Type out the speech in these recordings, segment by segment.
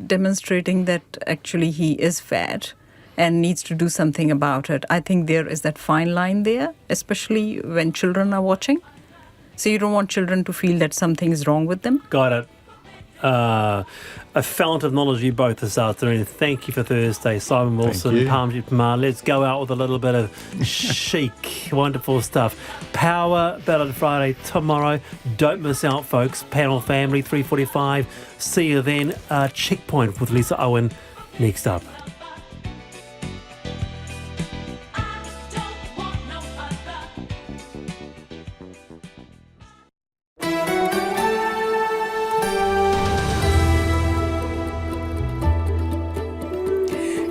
demonstrating that actually he is fat and needs to do something about it. I think there is that fine line there, especially when children are watching. So you don't want children to feel that something is wrong with them. Got it. A fount of knowledge, you both, this afternoon. Thank you for Thursday. Simon Wilson, Parmjit Pamar. Let's go out with a little bit of chic. Wonderful stuff. Power Ballad Friday tomorrow. Don't miss out, folks. Panel Family, 3:45. See you then. Checkpoint with Lisa Owen next up.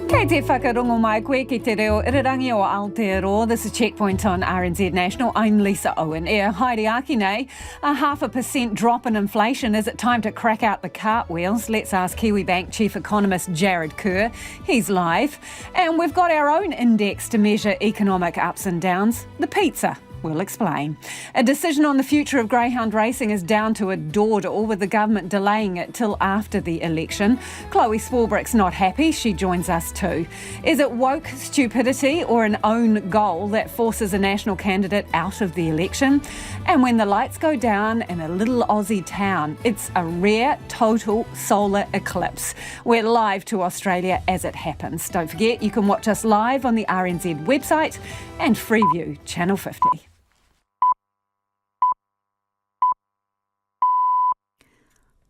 Kei te whakarongo mai koe ki te reo irirangi o Aotearoa. This is Checkpoint on RNZ National. I'm Lisa Owen. Haere aki nei, a 0.5% drop in inflation. Is it time to crack out the cartwheels? Let's ask Kiwi Bank Chief Economist Jarrod Kerr. He's live. And we've got our own index to measure economic ups and downs, the pizza. We'll explain. A decision on the future of Greyhound racing is down to a dawdle, with the government delaying it till after the election. Chloe Swarbrick's not happy. She joins us too. Is it woke stupidity or an own goal that forces a national candidate out of the election? And when the lights go down in a little Aussie town, it's a rare total solar eclipse. We're live to Australia as it happens. Don't forget, you can watch us live on the RNZ website and Freeview, Channel 50.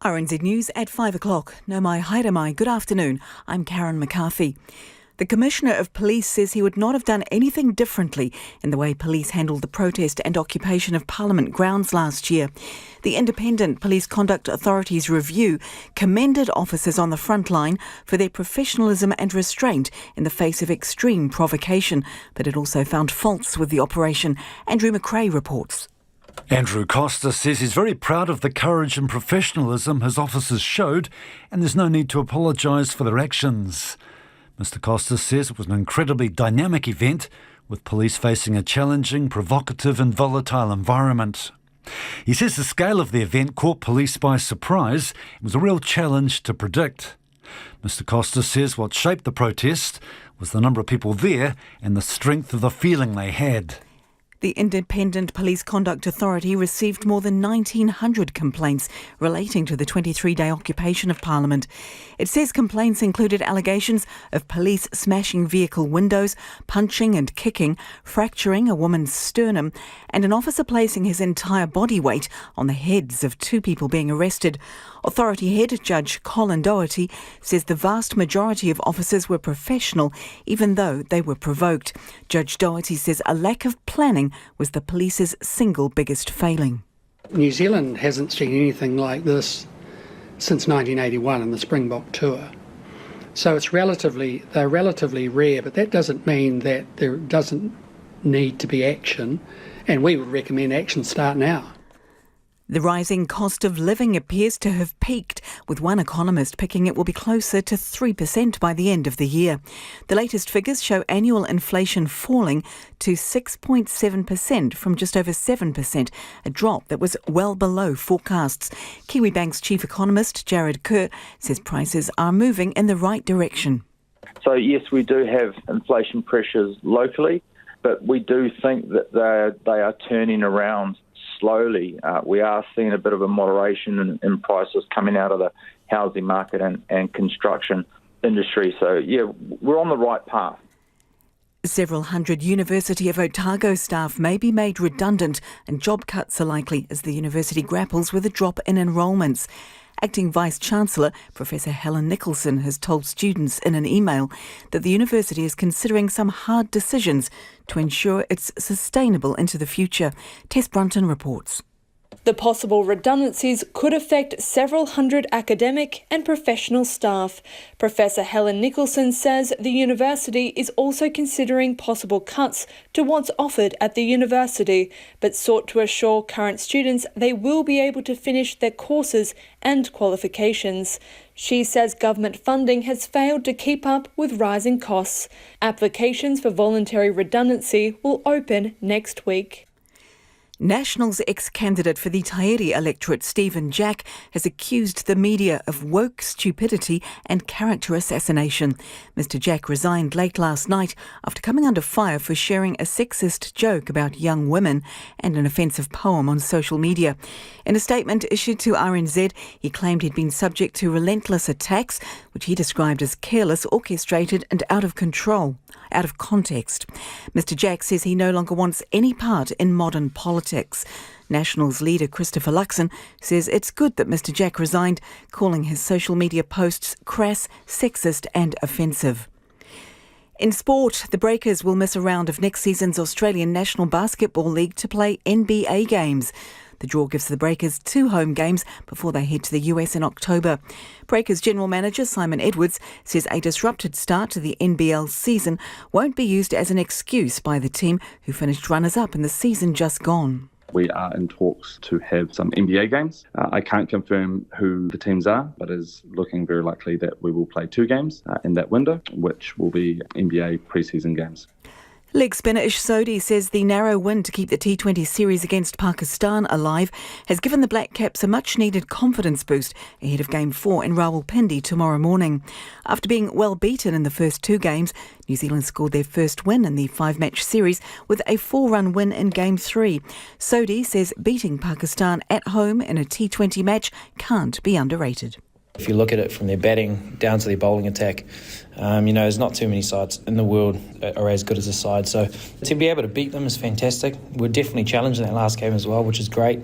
RNZ News at 5 o'clock. No mai haere mai. Good afternoon. I'm Karen McCarthy. The Commissioner of Police says he would not have done anything differently in the way police handled the protest and occupation of Parliament grounds last year. The Independent Police Conduct Authority's review commended officers on the front line for their professionalism and restraint in the face of extreme provocation, but it also found faults with the operation. Andrew McRae reports. Andrew Costa says he's very proud of the courage and professionalism his officers showed, and there's no need to apologise for their actions. Mr Costa says it was an incredibly dynamic event, with police facing a challenging, provocative and volatile environment. He says the scale of the event caught police by surprise. It was a real challenge to predict. Mr Costa says what shaped the protest was the number of people there and the strength of the feeling they had. The Independent Police Conduct Authority received more than 1,900 complaints relating to the 23-day occupation of Parliament. It says complaints included allegations of police smashing vehicle windows, punching and kicking, fracturing a woman's sternum, and an officer placing his entire body weight on the heads of two people being arrested. Authority head Judge Colin Doherty says the vast majority of officers were professional, even though they were provoked. Judge Doherty says a lack of planning was the police's single biggest failing. New Zealand hasn't seen anything like this since 1981 in the Springbok tour. So they're relatively rare, but that doesn't mean that there doesn't need to be action, and we would recommend action start now. The rising cost of living appears to have peaked, with one economist picking it will be closer to 3% by the end of the year. The latest figures show annual inflation falling to 6.7% from just over 7%, a drop that was well below forecasts. Kiwi Bank's chief economist, Jarrod Kerr, says prices are moving in the right direction. So yes, we do have inflation pressures locally, but we do think that they are turning around slowly. We are seeing a bit of a moderation in prices coming out of the housing market and construction industry. So, yeah, we're on the right path. Several hundred University of Otago staff may be made redundant, and job cuts are likely as the university grapples with a drop in enrolments. Acting Vice-Chancellor Professor Helen Nicholson has told students in an email that the university is considering some hard decisions to ensure it's sustainable into the future. Tess Brunton reports. The possible redundancies could affect several hundred academic and professional staff. Professor Helen Nicholson says the university is also considering possible cuts to what's offered at the university, but sought to assure current students they will be able to finish their courses and qualifications. She says government funding has failed to keep up with rising costs. Applications for voluntary redundancy will open next week. Nationals ex-candidate for the Tairi electorate, Stephen Jack, has accused the media of woke stupidity and character assassination. Mr Jack resigned late last night after coming under fire for sharing a sexist joke about young women and an offensive poem on social media. In a statement issued to RNZ, he claimed he'd been subject to relentless attacks, which he described as careless, orchestrated and out of context. Mr Jack says he no longer wants any part in modern politics. Nationals leader Christopher Luxon says it's good that Mr Jack resigned, calling his social media posts crass, sexist and offensive. In sport, the Breakers will miss a round of next season's Australian National Basketball League to play NBA games. The draw gives the Breakers 2 home games before they head to the US in October. Breakers General Manager Simon Edwards says a disrupted start to the NBL season won't be used as an excuse by the team who finished runners-up in the season just gone. We are in talks to have some NBA games. I can't confirm who the teams are, but it is looking very likely that we will play 2 games in that window, which will be NBA pre-season games. Leg spinner Ish Sodhi says the narrow win to keep the T20 series against Pakistan alive has given the Black Caps a much-needed confidence boost ahead of Game 4 in Rawalpindi tomorrow morning. After being well beaten in the first 2 games, New Zealand scored their first win in the 5-match series with a 4-run win in Game 3. Sodhi says beating Pakistan at home in a T20 match can't be underrated. If you look at it from their batting down to their bowling attack, there's not too many sides in the world are as good as this side. So to be able to beat them is fantastic. We're definitely challenged in that last game as well, which is great.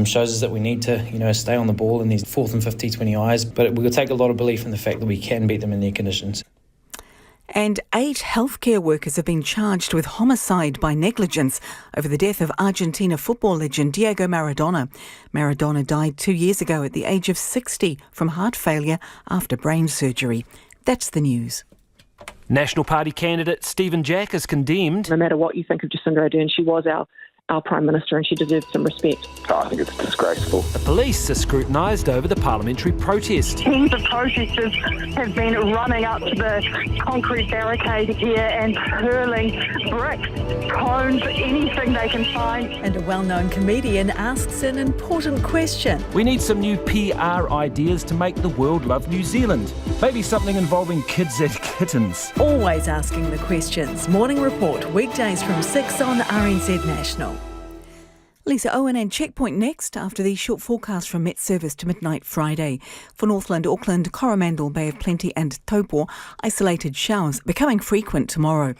Shows us that we need to, stay on the ball in these 4th and 5th T20Is. But we'll take a lot of belief in the fact that we can beat them in their conditions. And 8 healthcare workers have been charged with homicide by negligence over the death of Argentina football legend Diego Maradona. Maradona died 2 years ago at the age of 60 from heart failure after brain surgery. That's the news. National Party candidate Stephen Jack is condemned. No matter what you think of Jacinda Ardern, she was our Prime Minister and she deserves some respect. I think it's disgraceful. The police are scrutinised over the parliamentary protest. Teams of protesters have been running up to the concrete barricade here and hurling bricks, cones, anything they can find. And a well-known comedian asks an important question. We need some new PR ideas to make the world love New Zealand. Maybe something involving kids and kittens. Always asking the questions. Morning Report, weekdays from 6 on RNZ National. Lisa Owen and Checkpoint next after the short forecast from Met Service to midnight Friday. For Northland, Auckland, Coromandel, Bay of Plenty and Taupo, isolated showers becoming frequent tomorrow.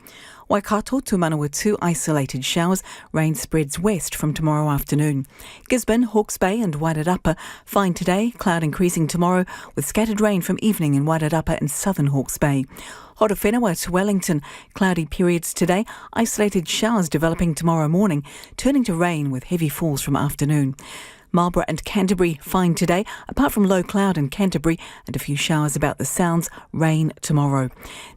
Waikato to Manawatu, isolated showers. Rain spreads west from tomorrow afternoon. Gisborne, Hawke's Bay and Wairarapa, fine today. Cloud increasing tomorrow with scattered rain from evening in Wairarapa and southern Hawke's Bay. Horowhenua to Wellington, cloudy periods today. Isolated showers developing tomorrow morning, turning to rain with heavy falls from afternoon. Marlborough and Canterbury, fine today, apart from low cloud in Canterbury and a few showers about the Sounds, rain tomorrow.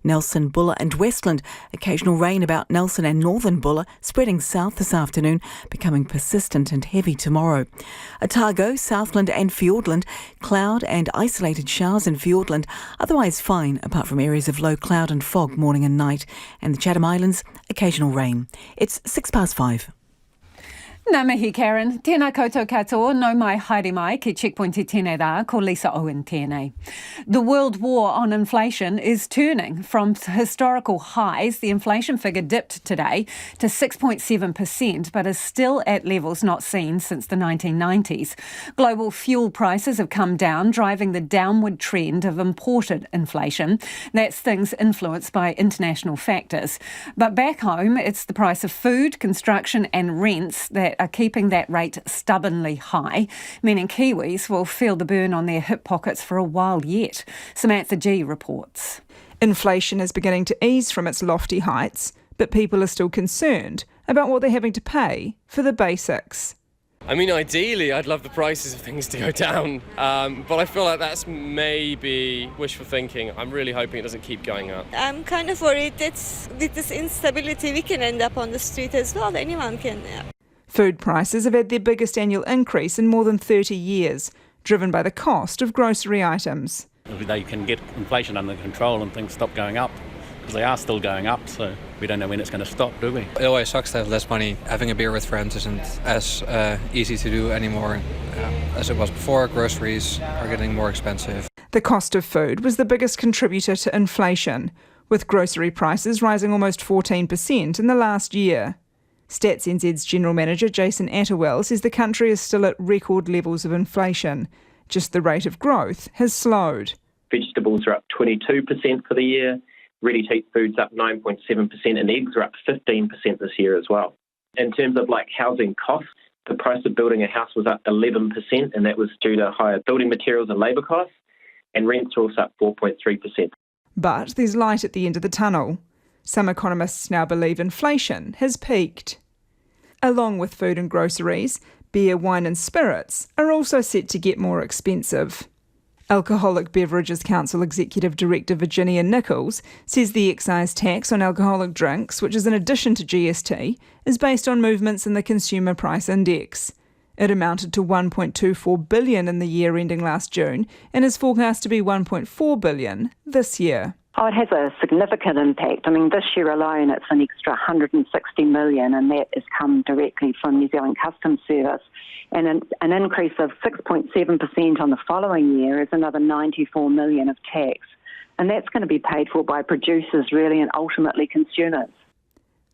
Nelson, Buller and Westland, occasional rain about Nelson and northern Buller, spreading south this afternoon, becoming persistent and heavy tomorrow. Otago, Southland and Fiordland, cloud and isolated showers in Fiordland, otherwise fine apart from areas of low cloud and fog morning and night. And the Chatham Islands, occasional rain. It's 5:06. Nā mihi, Karen. Tēnā koutou katoa, no mai haere mai ki Checkpoint I tēnei rā, ko Lisa Owen tēnei. The world war on inflation is turning. From historical highs, the inflation figure dipped today to 6.7%, but is still at levels not seen since the 1990s. Global fuel prices have come down, driving the downward trend of imported inflation. That's things influenced by international factors. But back home, it's the price of food, construction and rents that are keeping that rate stubbornly high, meaning Kiwis will feel the burn on their hip pockets for a while yet. Samantha G reports. Inflation is beginning to ease from its lofty heights, but people are still concerned about what they're having to pay for the basics. I mean, ideally, I'd love the prices of things to go down, but I feel like that's maybe wishful thinking. I'm really hoping it doesn't keep going up. I'm kind of worried that with this instability, we can end up on the street as well. Anyone can. Food prices have had their biggest annual increase in more than 30 years, driven by the cost of grocery items. If they can get inflation under control and things stop going up, because they are still going up, so we don't know when it's going to stop, do we? It always sucks to have less money. Having a beer with friends isn't as easy to do anymore as it was before. Groceries are getting more expensive. The cost of food was the biggest contributor to inflation, with grocery prices rising almost 14% in the last year. Stats NZ's General Manager Jason Attewell says the country is still at record levels of inflation. Just the rate of growth has slowed. Vegetables are up 22% for the year, ready-to-eat foods up 9.7%, and eggs are up 15% this year as well. In terms of housing costs, the price of building a house was up 11%, and that was due to higher building materials and labour costs, and rents are also up 4.3%. But there's light at the end of the tunnel. Some economists now believe inflation has peaked. Along with food and groceries, beer, wine and spirits are also set to get more expensive. Alcoholic Beverages Council Executive Director Virginia Nichols says the excise tax on alcoholic drinks, which is an addition to GST, is based on movements in the Consumer Price Index. It amounted to $1.24 billion in the year ending last June and is forecast to be $1.4 billion this year. Oh, it has a significant impact. I mean, this year alone, it's an extra 160 million, and that has come directly from New Zealand Customs Service. And an increase of 6.7% on the following year is another 94 million of tax. And that's going to be paid for by producers, really, and ultimately consumers.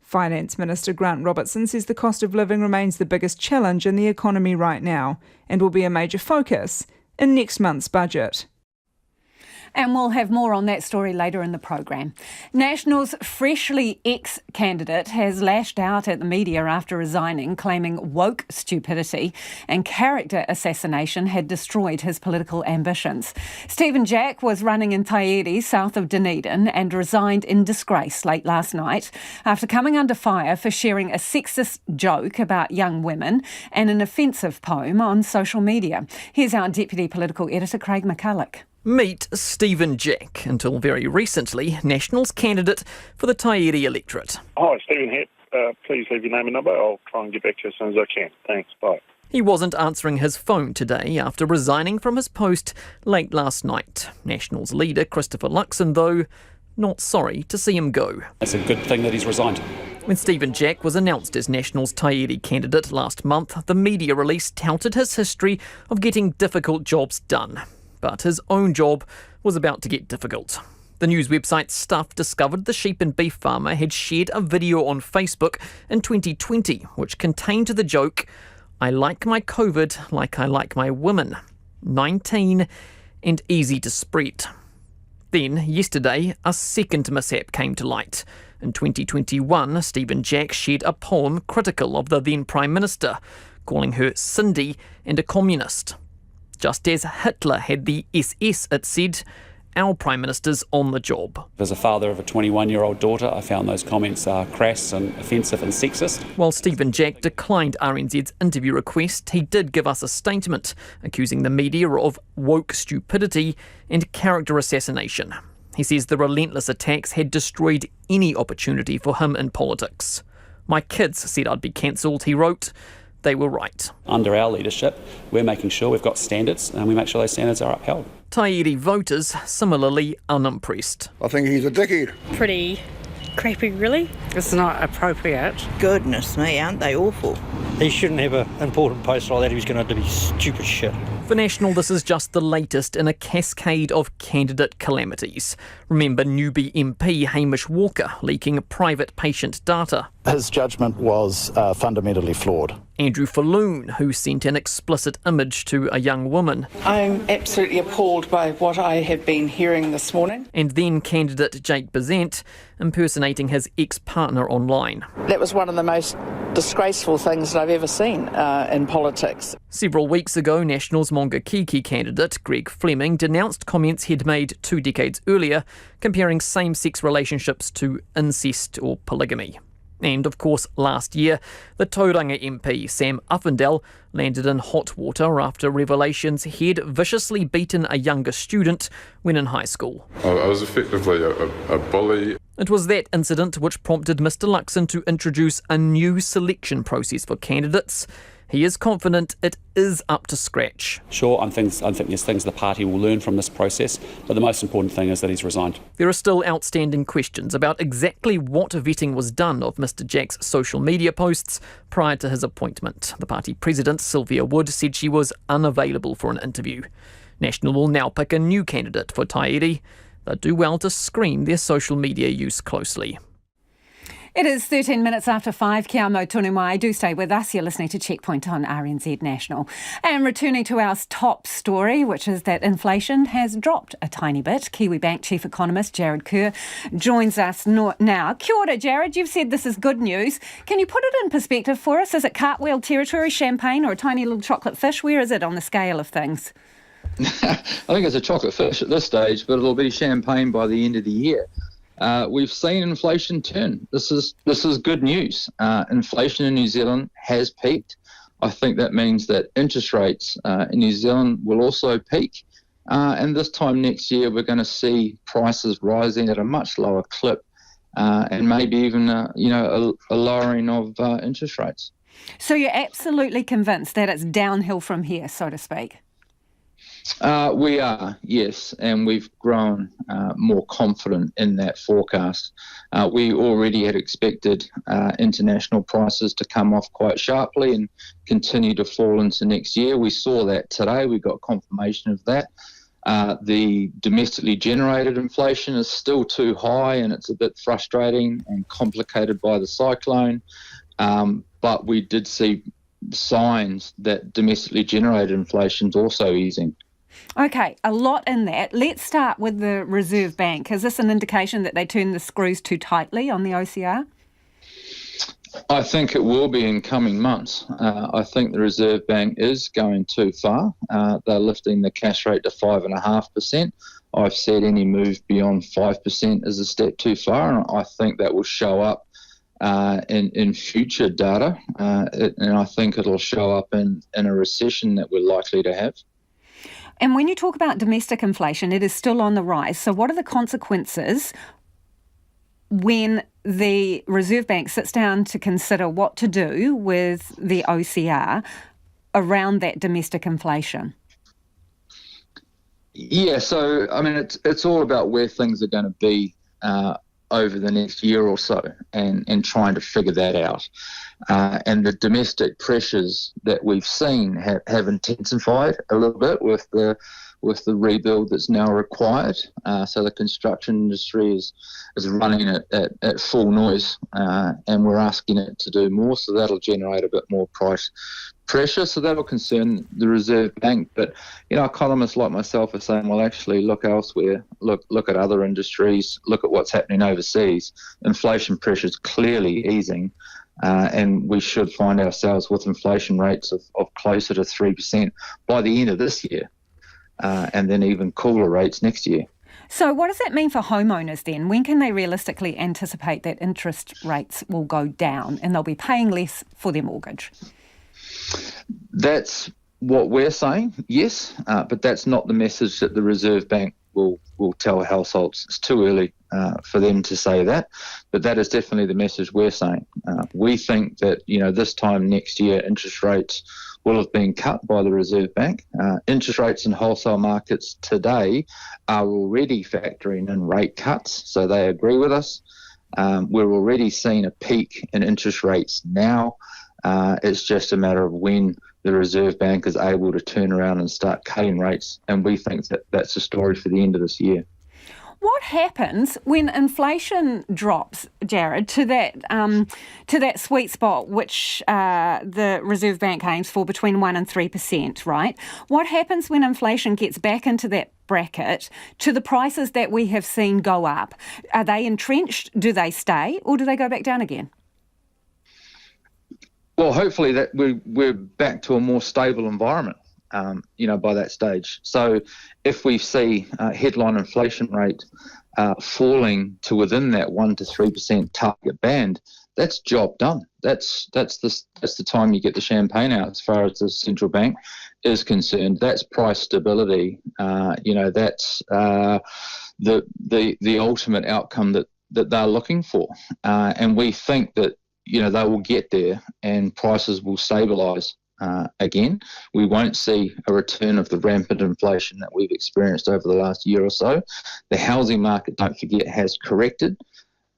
Finance Minister Grant Robertson says the cost of living remains the biggest challenge in the economy right now and will be a major focus in next month's budget. And we'll have more on that story later in the program. National's freshly ex-candidate has lashed out at the media after resigning, claiming woke stupidity and character assassination had destroyed his political ambitions. Stephen Jack was running in Tairi, south of Dunedin, and resigned in disgrace late last night after coming under fire for sharing a sexist joke about young women and an offensive poem on social media. Here's our Deputy Political Editor, Craig McCulloch. Meet Stephen Jack, until very recently National's candidate for the Tairi electorate. Hi, Stephen here. Please leave your name and number. I'll try and get back to you as soon as I can. Thanks, bye. He wasn't answering his phone today after resigning from his post late last night. National's leader, Christopher Luxon, though, not sorry to see him go. It's a good thing that he's resigned. When Stephen Jack was announced as National's Tairi candidate last month, the media release touted his history of getting difficult jobs done. But his own job was about to get difficult. The news website Stuff discovered the sheep and beef farmer had shared a video on Facebook in 2020 which contained the joke, "I like my COVID like I like my women. 19 and easy to spread." Then, yesterday, a second mishap came to light. In 2021, Stephen Jack shared a poem critical of the then Prime Minister, calling her Cindy and a communist. Just as Hitler had the SS, it said, our Prime Minister's on the job. As a father of a 21-year-old daughter, I found those comments crass and offensive and sexist. While Stephen Jack declined RNZ's interview request, he did give us a statement accusing the media of woke stupidity and character assassination. He says the relentless attacks had destroyed any opportunity for him in politics. My kids said I'd be cancelled, he wrote. They were right. Under our leadership, we're making sure we've got standards and we make sure those standards are upheld. Tairi voters similarly unimpressed. I think he's a dickhead. Pretty creepy, really. It's not appropriate. Goodness me, aren't they awful? He shouldn't have an important post like that if he's going to do stupid shit. For National, this is just the latest in a cascade of candidate calamities. Remember newbie MP Hamish Walker leaking private patient data. His judgment was fundamentally flawed. Andrew Falloon, who sent an explicit image to a young woman. I'm absolutely appalled by what I have been hearing this morning. And then candidate Jake Bezant impersonating his ex-partner online. That was one of the most disgraceful things that I've ever seen in politics. Several weeks ago, National's Mongakiki candidate Greg Fleming denounced comments he'd made 2 decades earlier, comparing same-sex relationships to incest or polygamy. And, of course, last year, the Tauranga MP, Sam Uffindell, landed in hot water after revelations he'd viciously beaten a younger student when in high school. I was effectively a bully. It was that incident which prompted Mr Luxon to introduce a new selection process for candidates. He is confident it is up to scratch. Sure, I think there's things the party will learn from this process, but the most important thing is that he's resigned. There are still outstanding questions about exactly what vetting was done of Mr Jack's social media posts prior to his appointment. The party president, Sylvia Wood, said she was unavailable for an interview. National will now pick a new candidate for Tairi. They do well to screen their social media use closely. It is 13 minutes after 5. Kia mau tonu mai. Do stay with us. You're listening to Checkpoint on RNZ National. And returning to our top story, which is that inflation has dropped a tiny bit. Kiwi Bank Chief Economist Jarrod Kerr joins us now. Kia ora, Jarrod. You've said this is good news. Can you put it in perspective for us? Is it cartwheel territory, champagne, or a tiny little chocolate fish? Where is it on the scale of things? I think it's a chocolate fish at this stage, but it'll be champagne by the end of the year. We've seen inflation turn. This is good news. Inflation in New Zealand has peaked. I think that means that interest rates in New Zealand will also peak. And this time next year, we're going to see prices rising at a much lower clip, and maybe even a lowering of interest rates. So you're absolutely convinced that it's downhill from here, so to speak? We are, yes, and we've grown more confident in that forecast. We already had expected international prices to come off quite sharply and continue to fall into next year. We saw that today. We got confirmation of that. The domestically generated inflation is still too high, and it's a bit frustrating and complicated by the cyclone. But we did see signs that domestically generated inflation is also easing. Okay, a lot in that. Let's start with the Reserve Bank. Is this an indication that they turn the screws too tightly on the OCR? I think it will be in coming months. I think the Reserve Bank is going too far. They're lifting the cash rate to 5.5%. I've said any move beyond 5% is a step too far, and I think that will show up in future data, and I think it'll show up in a recession that we're likely to have. And when you talk about domestic inflation, it is still on the rise. So what are the consequences when the Reserve Bank sits down to consider what to do with the OCR around that domestic inflation? Yeah, so, I mean, it's all about where things are going to be over the next year or so, and trying to figure that out. And the domestic pressures that we've seen have intensified a little bit with the rebuild that's now required. So the construction industry is running at full noise, and we're asking it to do more, so that'll generate a bit more price pressure, so that'll concern the Reserve Bank. But economists like myself are saying, well, actually look elsewhere, look at other industries, look at what's happening overseas. Inflation pressure is clearly easing, and we should find ourselves with inflation rates of closer to 3% by the end of this year, and then even cooler rates next year. So what does that mean for homeowners then? When can they realistically anticipate that interest rates will go down and they'll be paying less for their mortgage? That's what we're saying, yes, but that's not the message that the Reserve Bank will tell households. It's too early for them to say that, but that is definitely the message we're saying. We think that, this time next year, interest rates will have been cut by the Reserve Bank. Interest rates in wholesale markets today are already factoring in rate cuts, so they agree with us. We're already seeing a peak in interest rates now. It's just a matter of when the Reserve Bank is able to turn around and start cutting rates, and we think that that's the story for the end of this year. What happens when inflation drops, Jarrod, to that sweet spot which the Reserve Bank aims for between 1 and 3%, right? What happens when inflation gets back into that bracket to the prices that we have seen go up? Are they entrenched? Do they stay, or do they go back down again? Well, hopefully that we're back to a more stable environment, by that stage. So if we see headline inflation rate falling to within that 1 to 3% target band, that's job done. That's the time you get the champagne out as far as the central bank is concerned. That's price stability. That's the ultimate outcome that that they're looking for. And we think that, they will get there and prices will stabilise again. We won't see a return of the rampant inflation that we've experienced over the last year or so. The housing market, don't forget, has corrected.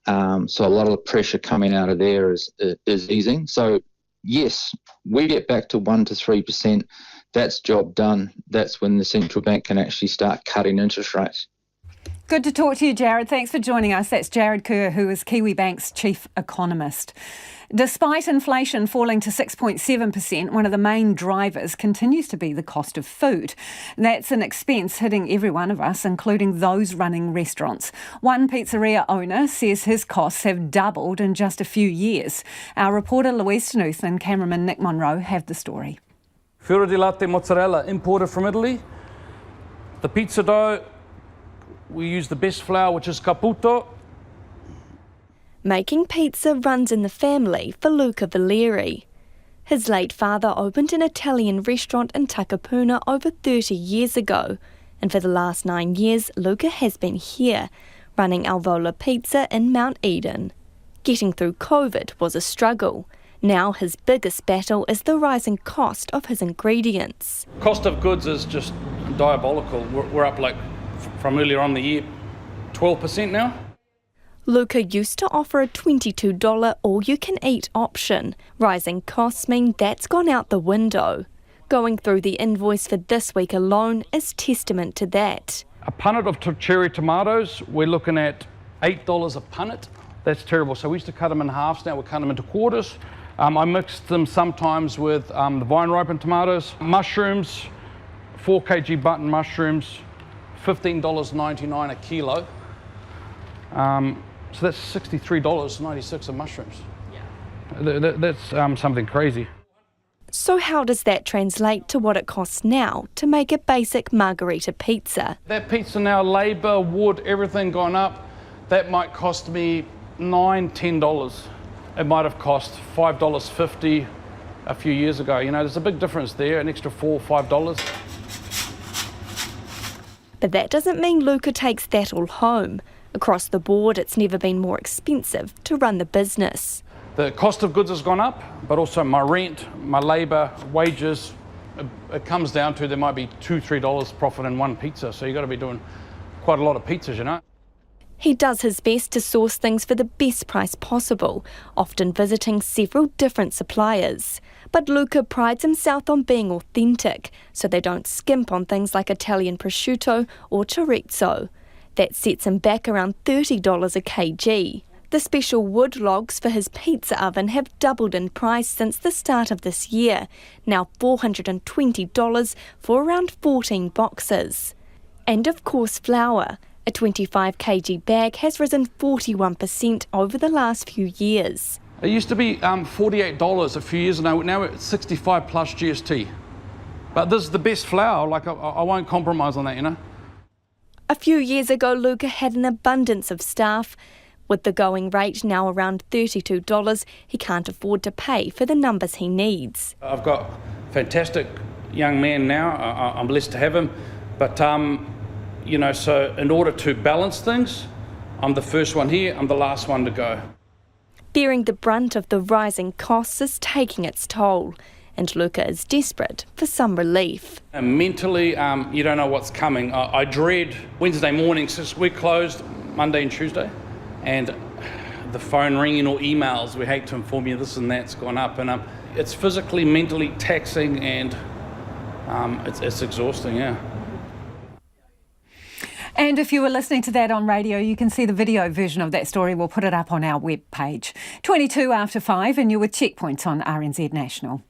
So a lot of the pressure coming out of there is easing. So, yes, we get back to 1% to 3%. That's job done. That's when the central bank can actually start cutting interest rates. Good to talk to you, Jarrod. Thanks for joining us. That's Jarrod Kerr, who is Kiwibank's chief economist. Despite inflation falling to 6.7%, one of the main drivers continues to be the cost of food. That's an expense hitting every one of us, including those running restaurants. One pizzeria owner says his costs have doubled in just a few years. Our reporter Louise Snooth and cameraman Nick Monroe have the story. Fiore di latte mozzarella, imported from Italy. The pizza dough, we use the best flour, which is Caputo. Making pizza runs in the family for Luca Valeri. His late father opened an Italian restaurant in Takapuna over 30 years ago, and for the last 9 years, Luca has been here, running Alvola Pizza in Mount Eden. Getting through COVID was a struggle. Now his biggest battle is the rising cost of his ingredients. Cost of goods is just diabolical. We're up from earlier on the year, 12% now. Luca used to offer a $22 all-you-can-eat option. Rising costs mean that's gone out the window. Going through the invoice for this week alone is testament to that. A punnet of cherry tomatoes, we're looking at $8 a punnet. That's terrible. So we used to cut them in halves, now we cut them into quarters. I mix them sometimes with the vine-ripened tomatoes. Mushrooms, 4 kg button mushrooms, $15.99 a kilo. So that's $63.96 of mushrooms. Yeah. That's something crazy. So how does that translate to what it costs now to make a basic margarita pizza? That pizza now, labour, wood, everything gone up, that might cost me $9, $10. It might have cost $5.50 a few years ago. There's a big difference there, an extra $4 or $5. But that doesn't mean Luca takes that all home. Across the board, it's never been more expensive to run the business. The cost of goods has gone up, but also my rent, my labour, wages. It comes down to there might be $2, $3 profit in one pizza, so you've got to be doing quite a lot of pizzas, He does his best to source things for the best price possible, often visiting several different suppliers. But Luca prides himself on being authentic, so they don't skimp on things like Italian prosciutto or chorizo. That sets him back around $30 a kg. The special wood logs for his pizza oven have doubled in price since the start of this year, now $420 for around 14 boxes. And of course flour. A 25 kg bag has risen 41% over the last few years. It used to be $48 a few years ago, now it's 65 plus GST. But this is the best flour, I won't compromise on that, A few years ago, Luca had an abundance of staff. With the going rate now around $32, he can't afford to pay for the numbers he needs. I've got a fantastic young man now, I'm blessed to have him, but so in order to balance things, I'm the first one here, I'm the last one to go. Bearing the brunt of the rising costs is taking its toll, and Luca is desperate for some relief. And mentally, you don't know what's coming. I dread Wednesday mornings, since we're closed Monday and Tuesday, and the phone ringing or emails, we hate to inform you this and that's gone up, and it's physically, mentally taxing, and it's exhausting, yeah. And if you were listening to that on radio, you can see the video version of that story. We'll put it up on our webpage. 22 after 5, and you're with Checkpoint on RNZ National.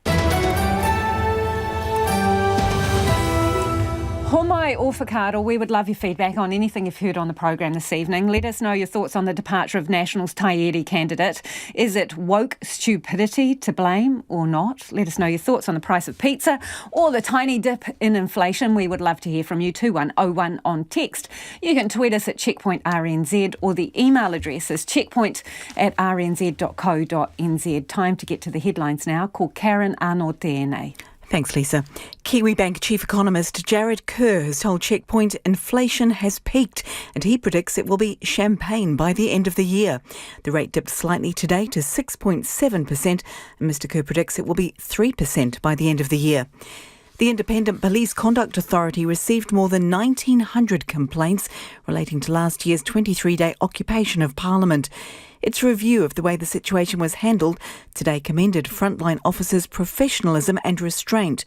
Homai o whakaaro, we would love your feedback on anything you've heard on the programme this evening. Let us know your thoughts on the departure of National's Taieri candidate. Is it woke stupidity to blame or not? Let us know your thoughts on the price of pizza or the tiny dip in inflation. We would love to hear from you. 2101 on text. You can tweet us at Checkpoint RNZ, or the email address is checkpoint@rnz.co.nz. Time to get to the headlines now. Ko Karen Ano tēnei. Thanks, Lisa. Kiwi Bank Chief Economist Jarrod Kerr has told Checkpoint inflation has peaked and he predicts it will be champagne by the end of the year. The rate dipped slightly today to 6.7% and Mr Kerr predicts it will be 3% by the end of the year. The Independent Police Conduct Authority received more than 1,900 complaints relating to last year's 23-day occupation of Parliament. Its review of the way the situation was handled today commended frontline officers' professionalism and restraint.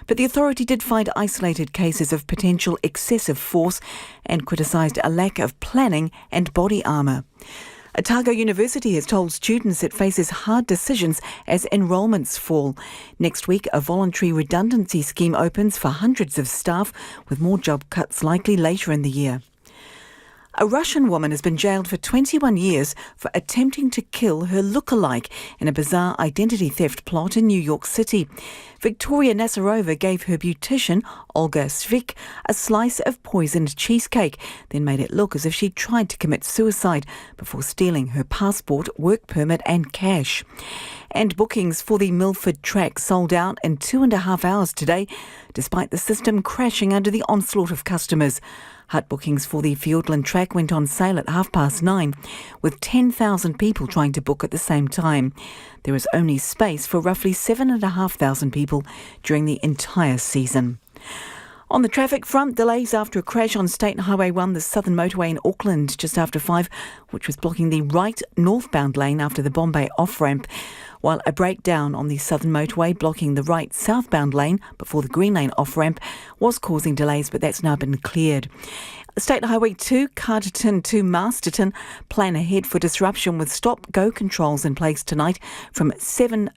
But the authority did find isolated cases of potential excessive force and criticised a lack of planning and body armour. Otago University has told students it faces hard decisions as enrolments fall. Next week, a voluntary redundancy scheme opens for hundreds of staff, with more job cuts likely later in the year. A Russian woman has been jailed for 21 years for attempting to kill her lookalike in a bizarre identity theft plot in New York City. Victoria Nasarova gave her beautician, Olga Svik, a slice of poisoned cheesecake, then made it look as if she'd tried to commit suicide before stealing her passport, work permit and cash. And bookings for the Milford track sold out in 2.5 hours today, despite the system crashing under the onslaught of customers. Hut bookings for the Fiordland track went on sale at 9:30, with 10,000 people trying to book at the same time. There is only space for roughly 7,500 people during the entire season. On the traffic front, delays after a crash on State Highway 1, the southern motorway in Auckland, just after 5, which was blocking the right northbound lane after the Bombay off-ramp, while a breakdown on the southern motorway blocking the right southbound lane before the Green Lane off-ramp was causing delays, but that's now been cleared. State Highway 2, Carterton to Masterton, plan ahead for disruption with stop-go controls in place tonight from 7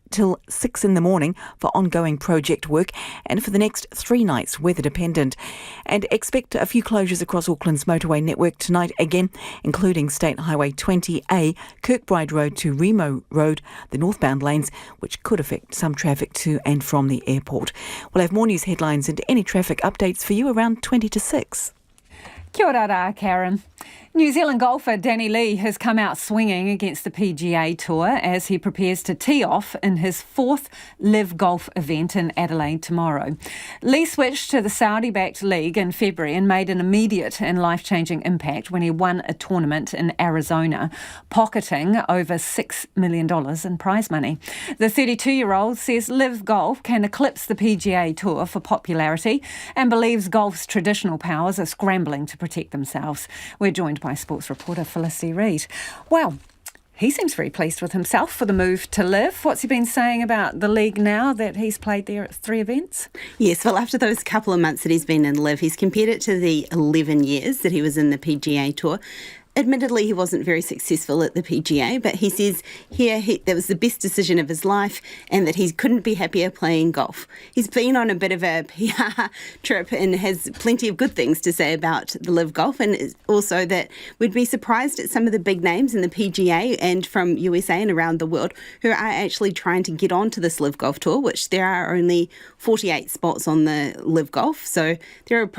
till 6 in the morning for ongoing project work and for the next 3 nights, weather dependent. And expect a few closures across Auckland's motorway network tonight again, including State Highway 20A, Kirkbride Road to Remo Road, the northbound lanes, which could affect some traffic to and from the airport. We'll have more news headlines and any traffic updates for you around 20 to 6. Kia ora rā, Karen. New Zealand golfer Danny Lee has come out swinging against the PGA Tour as he prepares to tee off in his 4th live golf event in Adelaide tomorrow. Lee switched to the Saudi-backed league in February and made an immediate and life-changing impact when he won a tournament in Arizona, pocketing over $6 million in prize money. The 32-year-old says live golf can eclipse the PGA Tour for popularity and believes golf's traditional powers are scrambling to protect themselves. We're joined by sports reporter Felicity Reid. Well, he seems very pleased with himself for the move to live. What's he been saying about the league now that he's played there at 3 events? Yes, well, after those couple of months that he's been in live, he's compared it to the 11 years that he was in the PGA Tour. Admittedly, he wasn't very successful at the PGA, but he says here that was the best decision of his life and that he couldn't be happier playing golf. He's been on a bit of a PR trip and has plenty of good things to say about the live golf, and also that we'd be surprised at some of the big names in the PGA and from USA and around the world who are actually trying to get onto this live golf tour, which there are only 48 spots on the live golf. So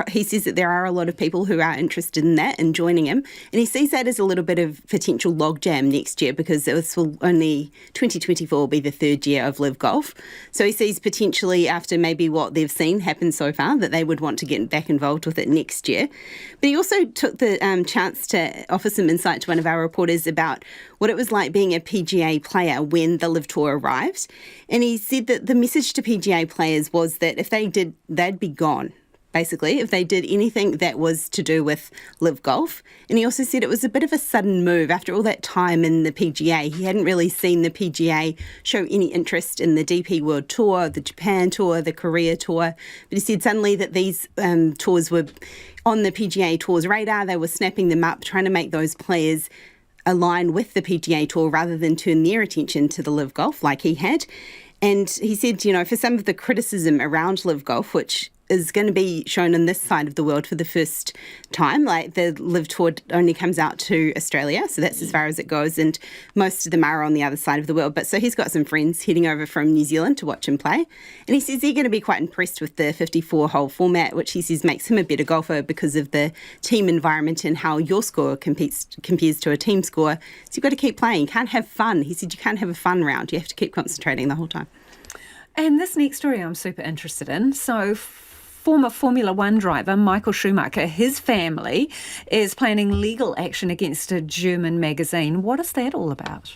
he says that there are a lot of people who are interested in that and joining him, and he sees that as a little bit of potential logjam next year because this will only 2024 will be the 3rd year of live golf. So he sees potentially after maybe what they've seen happen so far that they would want to get back involved with it next year. But he also took the chance to offer some insight to one of our reporters about what it was like being a PGA player when the live tour arrived. And he said that the message to PGA players was that if they did, they'd be gone. Basically, if they did anything that was to do with live golf. And he also said it was a bit of a sudden move after all that time in the PGA. He hadn't really seen the PGA show any interest in the DP World Tour, the Japan Tour, the Korea Tour. But he said suddenly that these tours were on the PGA Tour's radar. They were snapping them up, trying to make those players align with the PGA Tour rather than turn their attention to the live golf like he had. And he said, for some of the criticism around live golf, which is going to be shown on this side of the world for the first time. Like the live tour only comes out to Australia, so that's as far as it goes, and most of them are on the other side of the world. But so he's got some friends heading over from New Zealand to watch him play, and he says they're going to be quite impressed with the 54-hole format, which he says makes him a better golfer because of the team environment and how your score compares to a team score. So you've got to keep playing. You can't have fun. He said you can't have a fun round. You have to keep concentrating the whole time. And this next story I'm super interested in. So, former Formula One driver Michael Schumacher, his family is planning legal action against a German magazine. What is that all about?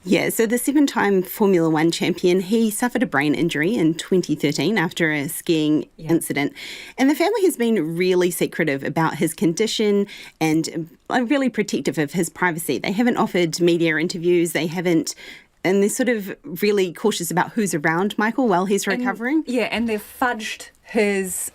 Yeah, so the 7-time Formula One champion, he suffered a brain injury in 2013 after a skiing incident. And the family has been really secretive about his condition and really protective of his privacy. They haven't offered media interviews, and they're sort of really cautious about who's around Michael while he's recovering. And they've fudged his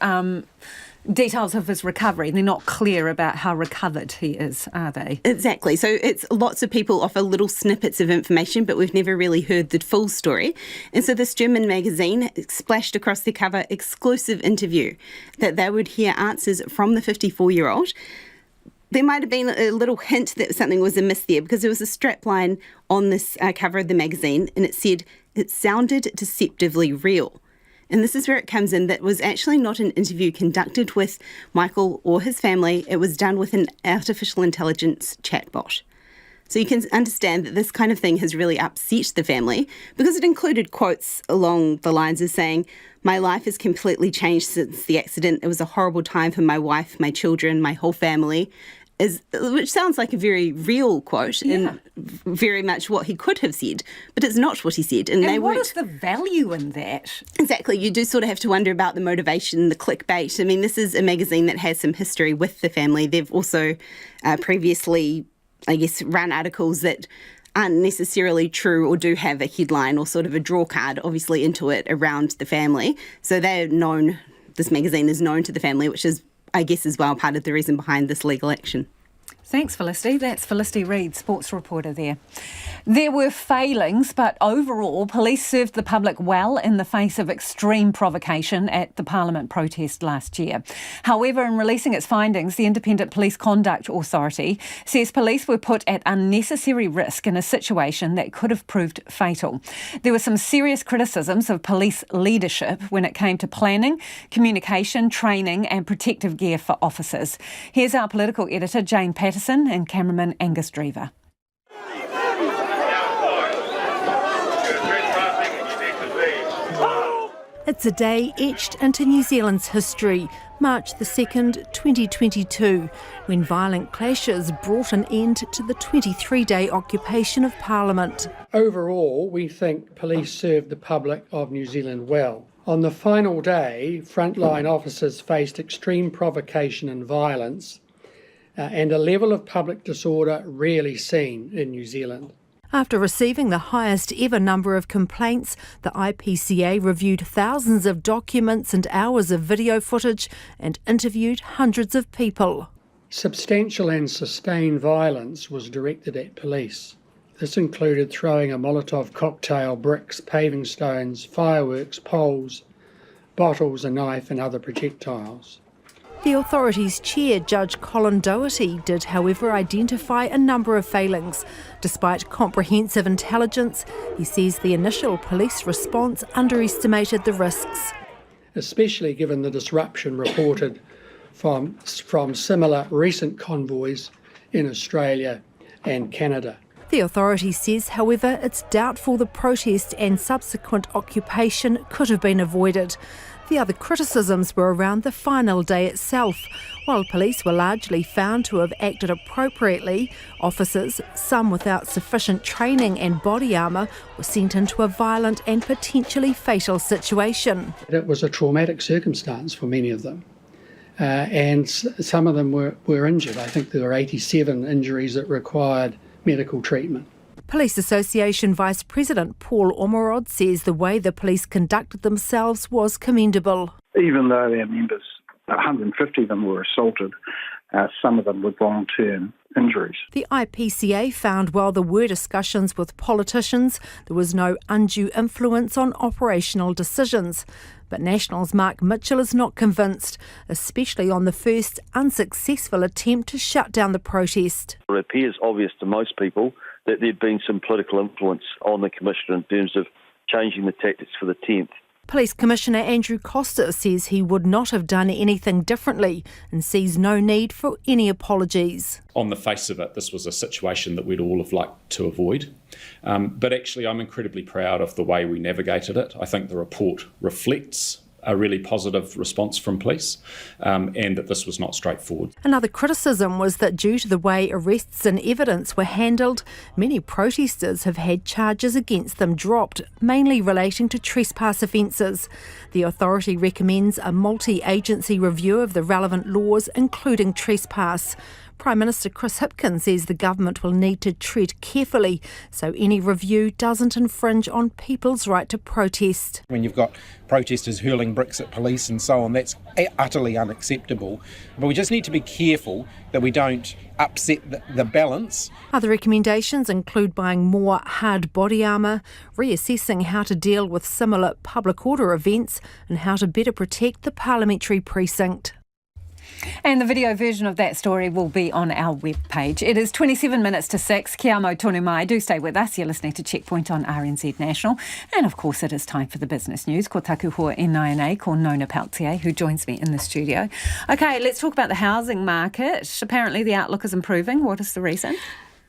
details of his recovery. They're not clear about how recovered he is, are they? Exactly. So it's lots of people offer little snippets of information, but we've never really heard the full story. And so this German magazine splashed across the cover exclusive interview that they would hear answers from the 54-year-old. There might have been a little hint that something was amiss there because there was a strapline on this cover of the magazine and it said, "It sounded deceptively real." And this is where it comes in. That was actually not an interview conducted with Michael or his family. It was done with an artificial intelligence chatbot. So you can understand that this kind of thing has really upset the family because it included quotes along the lines of saying, "My life has completely changed since the accident. It was a horrible time for my wife, my children, my whole family." Which sounds like a very real quote and very much what he could have said, but it's not what he said. And what is the value in that? Exactly. You do sort of have to wonder about the motivation, the clickbait. I mean, this is a magazine that has some history with the family. They've also previously, I guess, run articles that aren't necessarily true or do have a headline or sort of a draw card, obviously, into it around the family. So they're known, this magazine is known to the family, which is, I guess, as well part of the reason behind this legal action. Thanks, Felicity. That's Felicity Reid, sports reporter there. There were failings, but overall, police served the public well in the face of extreme provocation at the Parliament protest last year. However, in releasing its findings, the Independent Police Conduct Authority says police were put at unnecessary risk in a situation that could have proved fatal. There were some serious criticisms of police leadership when it came to planning, communication, training and protective gear for officers. Here's our political editor, Jane Patterson, and cameraman Angus Drever. It's a day etched into New Zealand's history, March the 2nd, 2022, when violent clashes brought an end to the 23-day occupation of Parliament. Overall, we think police served the public of New Zealand well. On the final day, frontline officers faced extreme provocation and violence, and a level of public disorder rarely seen in New Zealand. After receiving the highest ever number of complaints, the IPCA reviewed thousands of documents and hours of video footage and interviewed hundreds of people. Substantial and sustained violence was directed at police. This included throwing a Molotov cocktail, bricks, paving stones, fireworks, poles, bottles, a knife and other projectiles. The authority's chair, Judge Colin Doherty, did, however, identify a number of failings. Despite comprehensive intelligence, he says the initial police response underestimated the risks. Especially given the disruption reported from similar recent convoys in Australia and Canada. The authority says, however, it's doubtful the protest and subsequent occupation could have been avoided. The other criticisms were around the final day itself. While police were largely found to have acted appropriately, officers, some without sufficient training and body armour, were sent into a violent and potentially fatal situation. It was a traumatic circumstance for many of them, and some of them were injured. I think there were 87 injuries that required medical treatment. Police Association Vice President Paul Ormerod says the way the police conducted themselves was commendable. Even though their members, 150 of them were assaulted, some of them with long-term injuries. The IPCA found while there were discussions with politicians, there was no undue influence on operational decisions. But National's Mark Mitchell is not convinced, especially on the first unsuccessful attempt to shut down the protest. It appears obvious to most people that there'd been some political influence on the Commissioner in terms of changing the tactics for the 10th. Police Commissioner Andrew Costa says he would not have done anything differently and sees no need for any apologies. On the face of it, this was a situation that we'd all have liked to avoid. But actually, I'm incredibly proud of the way we navigated it. I think the report reflects a really positive response from police, and that this was not straightforward. Another criticism was that due to the way arrests and evidence were handled, many protesters have had charges against them dropped, mainly relating to trespass offences. The authority recommends a multi-agency review of the relevant laws, including trespass. Prime Minister Chris Hipkins says the government will need to tread carefully so any review doesn't infringe on people's right to protest. When you've got protesters hurling bricks at police and so on, that's utterly unacceptable. But we just need to be careful that we don't upset the balance. Other recommendations include buying more hard body armour, reassessing how to deal with similar public order events and how to better protect the parliamentary precinct. And the video version of that story will be on our webpage. It is 27 minutes to 6. Kia mau tonu mai. Do stay with us. You're listening to Checkpoint on RNZ National. And of course, it is time for the business news. Ko taku hoa e nai ko Nona Peltier, who joins me in the studio. Okay, let's talk about the housing market. Apparently, the outlook is improving. What is the reason?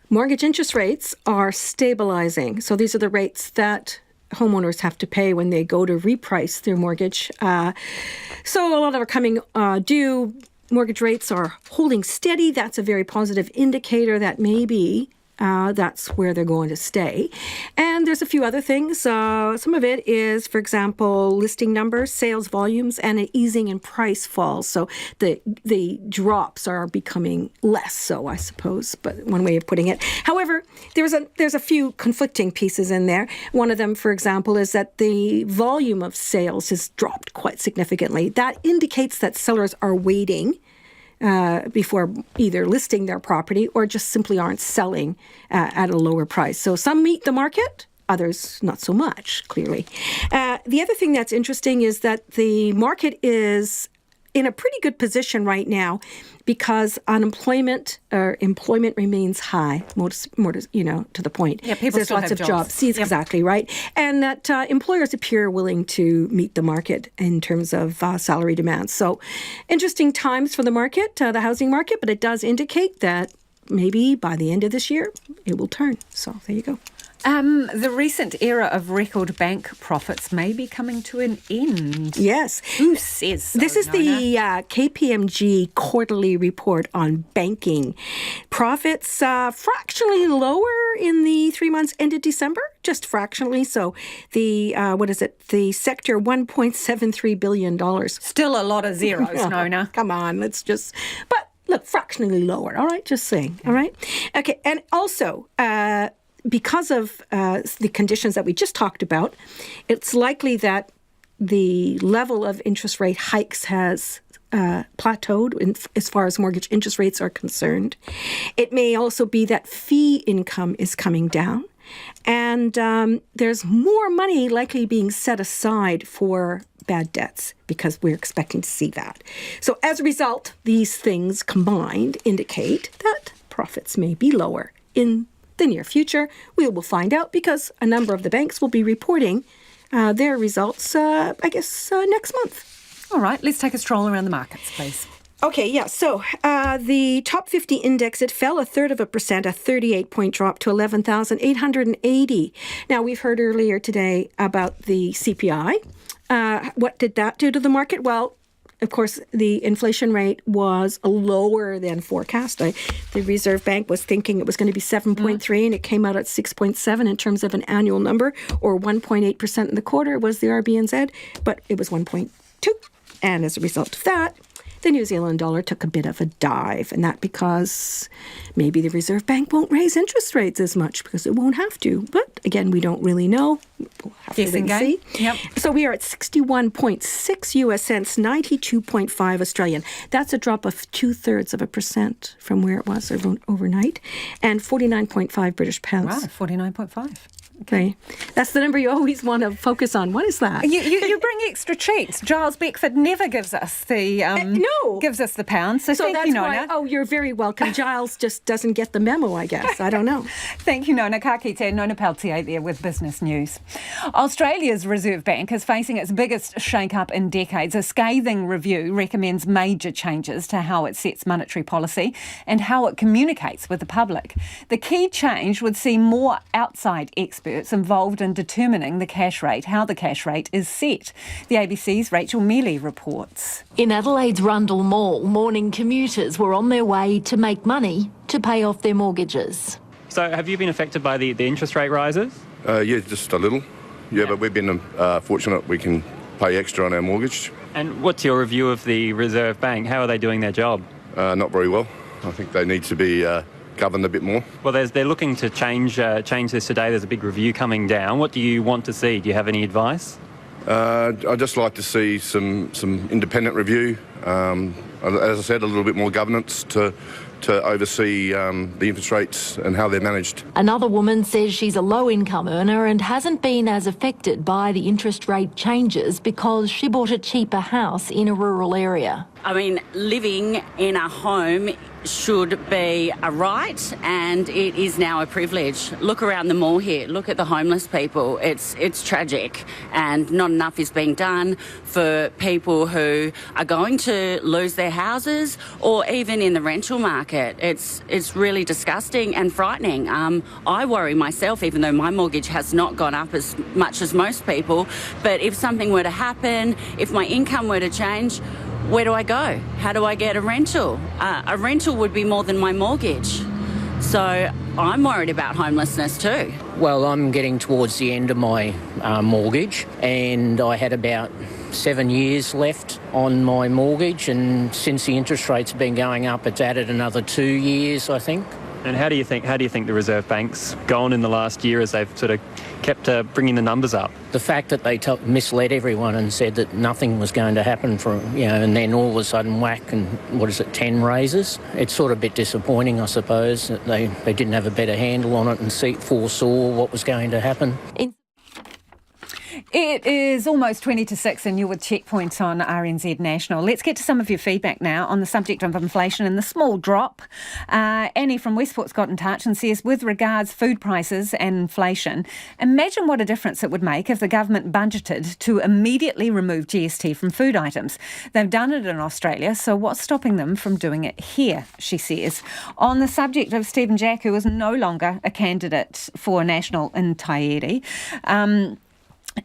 Mortgage interest rates are stabilising. So these are the rates that homeowners have to pay when they go to reprice their mortgage. So a lot of them are coming due. Mortgage rates are holding steady. That's a very positive indicator that maybe that's where they're going to stay. And there's a few other things. Some of it is, for example, listing numbers, sales volumes, and an easing in price falls. So the drops are becoming less so, I suppose, but one way of putting it. However, there's a few conflicting pieces in there. One of them, for example, is that the volume of sales has dropped quite significantly. That indicates that sellers are waiting before either listing their property or just simply aren't selling at a lower price. So some meet the market, others not so much, clearly. The other thing that's interesting is that the market is in a pretty good position right now because employment remains high, more to the point. Yeah, people There's still lots have of jobs. Yep. Exactly, right. And that employers appear willing to meet the market in terms of salary demands. So interesting times for the market, the housing market, but it does indicate that maybe by the end of this year, it will turn. So there you go. The recent era of record bank profits may be coming to an end. Yes. Who says so, This is Nona? the KPMG quarterly report on banking. Profits fractionally lower in the 3 months ended December, just fractionally. So the, the sector, $1.73 billion. Still a lot of zeros, Nona. Come on, but look, fractionally lower, all right? Just saying, all right? Okay, and also, because of the conditions that we just talked about, it's likely that the level of interest rate hikes has plateaued as far as mortgage interest rates are concerned. It may also be that fee income is coming down, and there's more money likely being set aside for bad debts because we're expecting to see that. So as a result, these things combined indicate that profits may be lower in the near future. We will find out because a number of the banks will be reporting their results, next month. All right, let's take a stroll around the markets, please. Okay, yeah. So the top 50 index, it fell 1/3%, a 38-point drop to 11,880. Now, we've heard earlier today about the CPI. What did that do to the market? Well, of course, the inflation rate was lower than forecast. The Reserve Bank was thinking it was going to be 7.3, and it came out at 6.7 in terms of an annual number, or 1.8% in the quarter was the RBNZ, but it was 1.2. And as a result of that, the New Zealand dollar took a bit of a dive, and that because maybe the Reserve Bank won't raise interest rates as much because it won't have to. But again, we don't really know. We'll have to wait and see. Yep. So we are at 61.6 US cents, 92.5 Australian. That's a drop of 2/3% from where it was overnight, and 49.5 British pounds. Wow, 49.5. Okay. That's the number you always want to focus on. What is that? You bring extra treats. Giles Beckford never gives us the gives us the pounds. So thank that's you, Nona. why, you're very welcome. Giles just doesn't get the memo, I guess. I don't know. Thank you, Nona. Ka kite, Nona Peltier there with business news. Australia's Reserve Bank is facing its biggest shake-up in decades. A scathing review recommends major changes to how it sets monetary policy and how it communicates with the public. The key change would see more outside experts involved in determining the cash rate, how the cash rate is set. The ABC's Rachel Mealy reports. In Adelaide's Rundle Mall, morning commuters were on their way to make money to pay off their mortgages. So have you been affected by the interest rate rises? Yeah, just a little. Yeah, but we've been fortunate we can pay extra on our mortgage. And what's your review of the Reserve Bank? How are they doing their job? Not very well. I think they need to be governed a bit more. Well, they're looking to change this today. There's a big review coming down. What do you want to see? Do you have any advice? I'd just like to see some independent review. As I said, a little bit more governance to oversee the interest rates and how they're managed. Another woman says she's a low-income earner and hasn't been as affected by the interest rate changes because she bought a cheaper house in a rural area. I mean, living in a home should be a right, and it is now a privilege. Look around the mall here. Look at the homeless people. It's tragic, and not enough is being done for people who are going to lose their houses, or even in the rental market. It's really disgusting and frightening. I worry myself, even though my mortgage has not gone up as much as most people. But if something were to happen, if my income were to change, where do I go? How do I get a rental? A rental would be more than my mortgage. So I'm worried about homelessness too. Well, I'm getting towards the end of my mortgage, and I had about 7 years left on my mortgage, and since the interest rates have been going up, it's added another 2 years, I think. And how do you think the Reserve Bank's gone in the last year as they've sort of kept bringing the numbers up? The fact that they misled everyone and said that nothing was going to happen and then all of a sudden whack and 10 raises. It's sort of a bit disappointing, I suppose, that they didn't have a better handle on it and foresaw what was going to happen. It is almost 20 to 6 and you're with Checkpoint on RNZ National. Let's get to some of your feedback now on the subject of inflation and the small drop. Annie from Westport's got in touch and says, with regards food prices and inflation, imagine what a difference it would make if the government budgeted to immediately remove GST from food items. They've done it in Australia, so what's stopping them from doing it here, she says. On the subject of Stephen Jack, who is no longer a candidate for National in Tairi,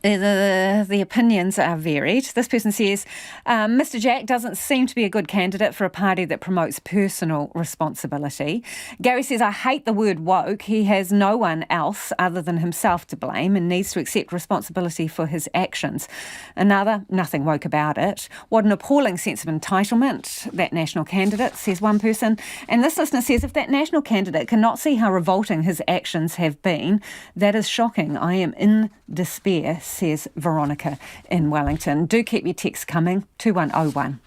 the opinions are varied. This person says, Mr. Jack doesn't seem to be a good candidate for a party that promotes personal responsibility. Gary says, I hate the word woke. He has no one else other than himself to blame and needs to accept responsibility for his actions. Another, nothing woke about it. What an appalling sense of entitlement, that National candidate, says one person. And this listener says, if that National candidate cannot see how revolting his actions have been, that is shocking. I am in despair, says Veronica in Wellington. Do keep your texts coming, 2101.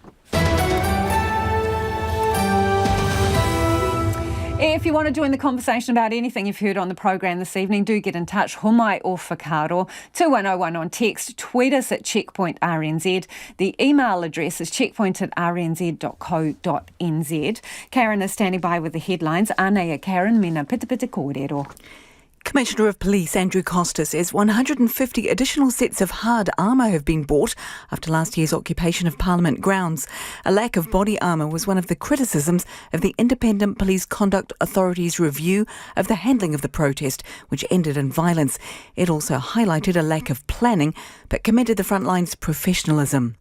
If you want to join the conversation about anything you've heard on the program this evening, do get in touch. Homai o whakaaro, 2101 on text. Tweet us at Checkpoint RNZ. The email address is checkpoint@rnz.co.nz. Karen is standing by with the headlines. Anea Karen, mina pita pita kōrero. Commissioner of Police Andrew Costa says 150 additional sets of hard armour have been bought after last year's occupation of Parliament grounds. A lack of body armour was one of the criticisms of the Independent Police Conduct Authority's review of the handling of the protest, which ended in violence. It also highlighted a lack of planning, but commended the frontline's professionalism.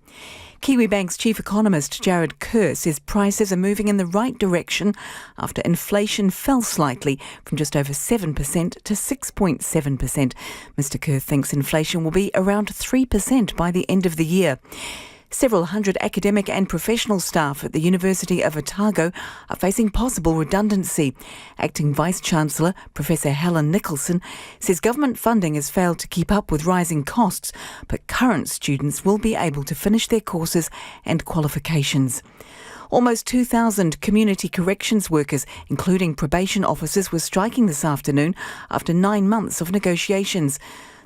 Kiwibank's chief economist Jarrod Kerr says prices are moving in the right direction after inflation fell slightly from just over 7% to 6.7%. Mr. Kerr thinks inflation will be around 3% by the end of the year. Several hundred academic and professional staff at the University of Otago are facing possible redundancy. Acting Vice-Chancellor Professor Helen Nicholson says government funding has failed to keep up with rising costs, but current students will be able to finish their courses and qualifications. Almost 2,000 community corrections workers, including probation officers, were striking this afternoon after 9 months of negotiations.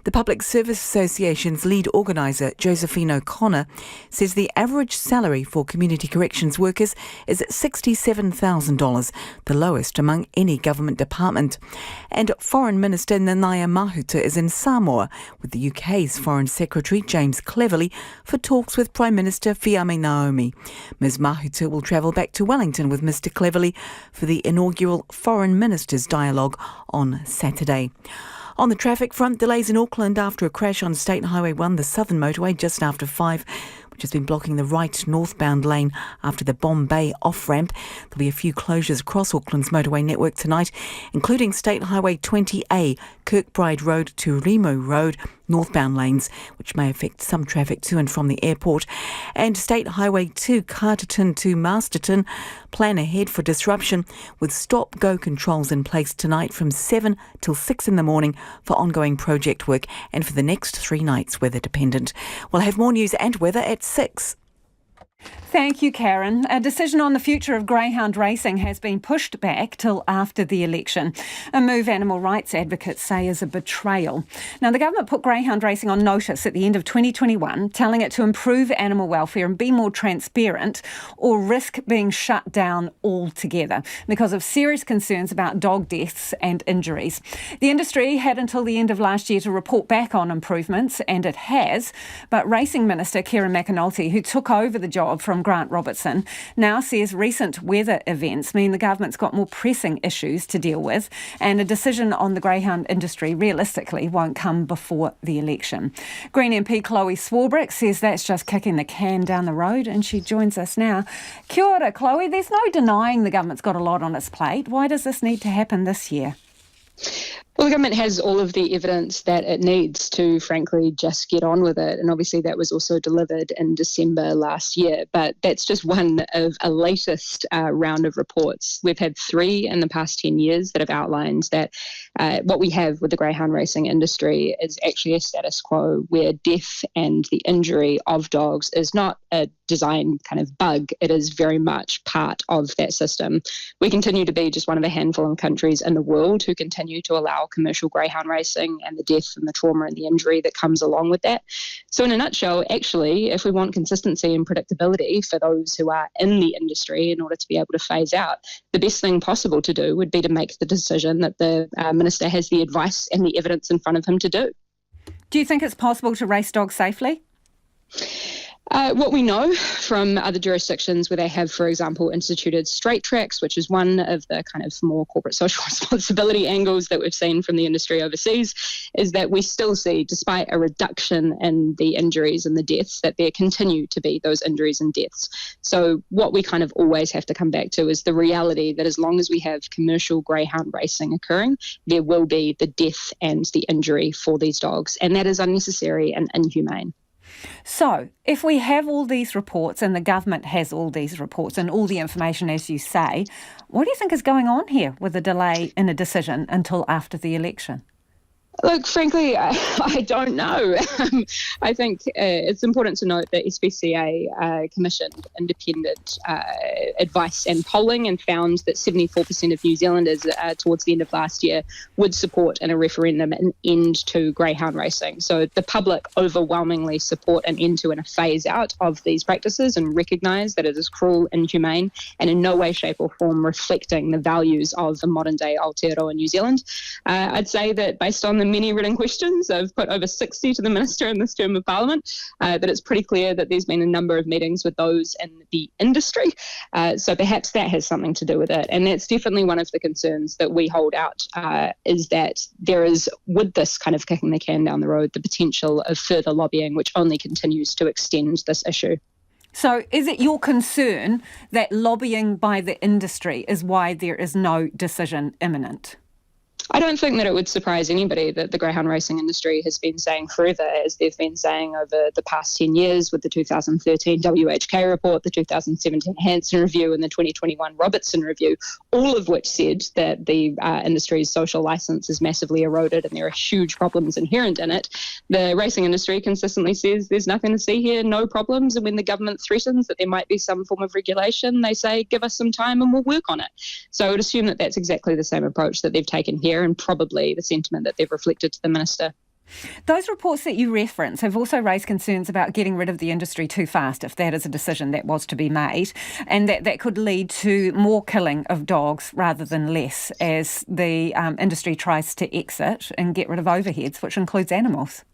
The Public Service Association's lead organiser, Josephine O'Connor, says the average salary for community corrections workers is $67,000, the lowest among any government department. And Foreign Minister Nanaia Mahuta is in Samoa with the UK's Foreign Secretary, James Cleverly, for talks with Prime Minister Fiame Naomi. Ms Mahuta will travel back to Wellington with Mr Cleverly for the inaugural Foreign Ministers' Dialogue on Saturday. On the traffic front, delays in Auckland after a crash on State Highway 1, the southern motorway, just after 5, which has been blocking the right northbound lane after the Bombay off-ramp. There'll be a few closures across Auckland's motorway network tonight, including State Highway 20A, Kirkbride Road to Rimu Road, northbound lanes, which may affect some traffic to and from the airport, and State Highway 2, Carterton to Masterton. Plan ahead for disruption with stop-go controls in place tonight from 7 till 6 in the morning for ongoing project work and for the next 3 nights, weather dependent. We'll have more news and weather at 6. Thank you, Karen. A decision on the future of greyhound racing has been pushed back till after the election, a move animal rights advocates say is a betrayal. Now, the government put greyhound racing on notice at the end of 2021, telling it to improve animal welfare and be more transparent or risk being shut down altogether because of serious concerns about dog deaths and injuries. The industry had until the end of last year to report back on improvements, and it has, but Racing Minister Kieran McAnulty, who took over the job from Grant Robertson, now says recent weather events mean the government's got more pressing issues to deal with, and a decision on the greyhound industry realistically won't come before the election. Green MP Chloe Swarbrick says that's just kicking the can down the road, and she joins us now. Kia ora, Chloe. There's no denying the government's got a lot on its plate. Why does this need to happen this year? Well, the government has all of the evidence that it needs to, frankly, just get on with it. And obviously that was also delivered in December last year. But that's just one of a latest round of reports. We've had 3 in the past 10 years that have outlined that what we have with the greyhound racing industry is actually a status quo where death and the injury of dogs is not a design kind of bug. It is very much part of that system. We continue to be just one of a handful of countries in the world who continue to allow commercial greyhound racing and the death and the trauma and the injury that comes along with that. So in a nutshell, actually, if we want consistency and predictability for those who are in the industry in order to be able to phase out, the best thing possible to do would be to make the decision that the minister has the advice and the evidence in front of him to do. Do you think it's possible to race dogs safely? What we know from other jurisdictions where they have, for example, instituted straight tracks, which is one of the kind of more corporate social responsibility angles that we've seen from the industry overseas, is that we still see, despite a reduction in the injuries and the deaths, that there continue to be those injuries and deaths. So what we kind of always have to come back to is the reality that as long as we have commercial greyhound racing occurring, there will be the death and the injury for these dogs, and that is unnecessary and inhumane. So, if we have all these reports and the government has all these reports and all the information, as you say, what do you think is going on here with a delay in a decision until after the election? Look, frankly, I don't know. I think it's important to note that SPCA commissioned independent advice and polling and found that 74% of New Zealanders towards the end of last year would support in a referendum an end to greyhound racing. So the public overwhelmingly support an end to and a phase out of these practices and recognise that it is cruel, inhumane, and in no way, shape or form reflecting the values of the modern day Aotearoa New Zealand. I'd say that based on the many written questions, I've put over 60 to the Minister in this term of Parliament, that it's pretty clear that there's been a number of meetings with those in the industry. So perhaps that has something to do with it. And that's definitely one of the concerns that we hold out, is that there is, with this kind of kicking the can down the road, the potential of further lobbying, which only continues to extend this issue. So is it your concern that lobbying by the industry is why there is no decision imminent? I don't think that it would surprise anybody that the greyhound racing industry has been saying forever, as they've been saying over the past 10 years with the 2013 WHK report, the 2017 Hansen Review and the 2021 Robertson Review, all of which said that the industry's social licence is massively eroded and there are huge problems inherent in it. The racing industry consistently says there's nothing to see here, no problems, and when the government threatens that there might be some form of regulation, they say, give us some time and we'll work on it. So I would assume that that's exactly the same approach that they've taken here, and probably the sentiment that they've reflected to the Minister. Those reports that you reference have also raised concerns about getting rid of the industry too fast, if that is a decision that was to be made, and that could lead to more killing of dogs rather than less as the industry tries to exit and get rid of overheads, which includes animals.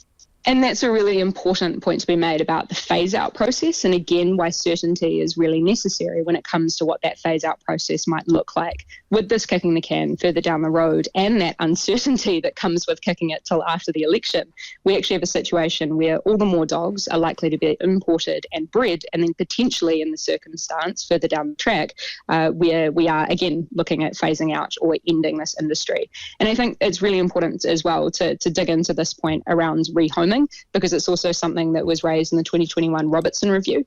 And that's a really important point to be made about the phase-out process, and again, why certainty is really necessary when it comes to what that phase-out process might look like. With this kicking the can further down the road and that uncertainty that comes with kicking it till after the election, we actually have a situation where all the more dogs are likely to be imported and bred, and then potentially in the circumstance further down the track where we are again looking at phasing out or ending this industry. And I think it's really important as well to dig into this point around rehoming, because it's also something that was raised in the 2021 Robertson Review,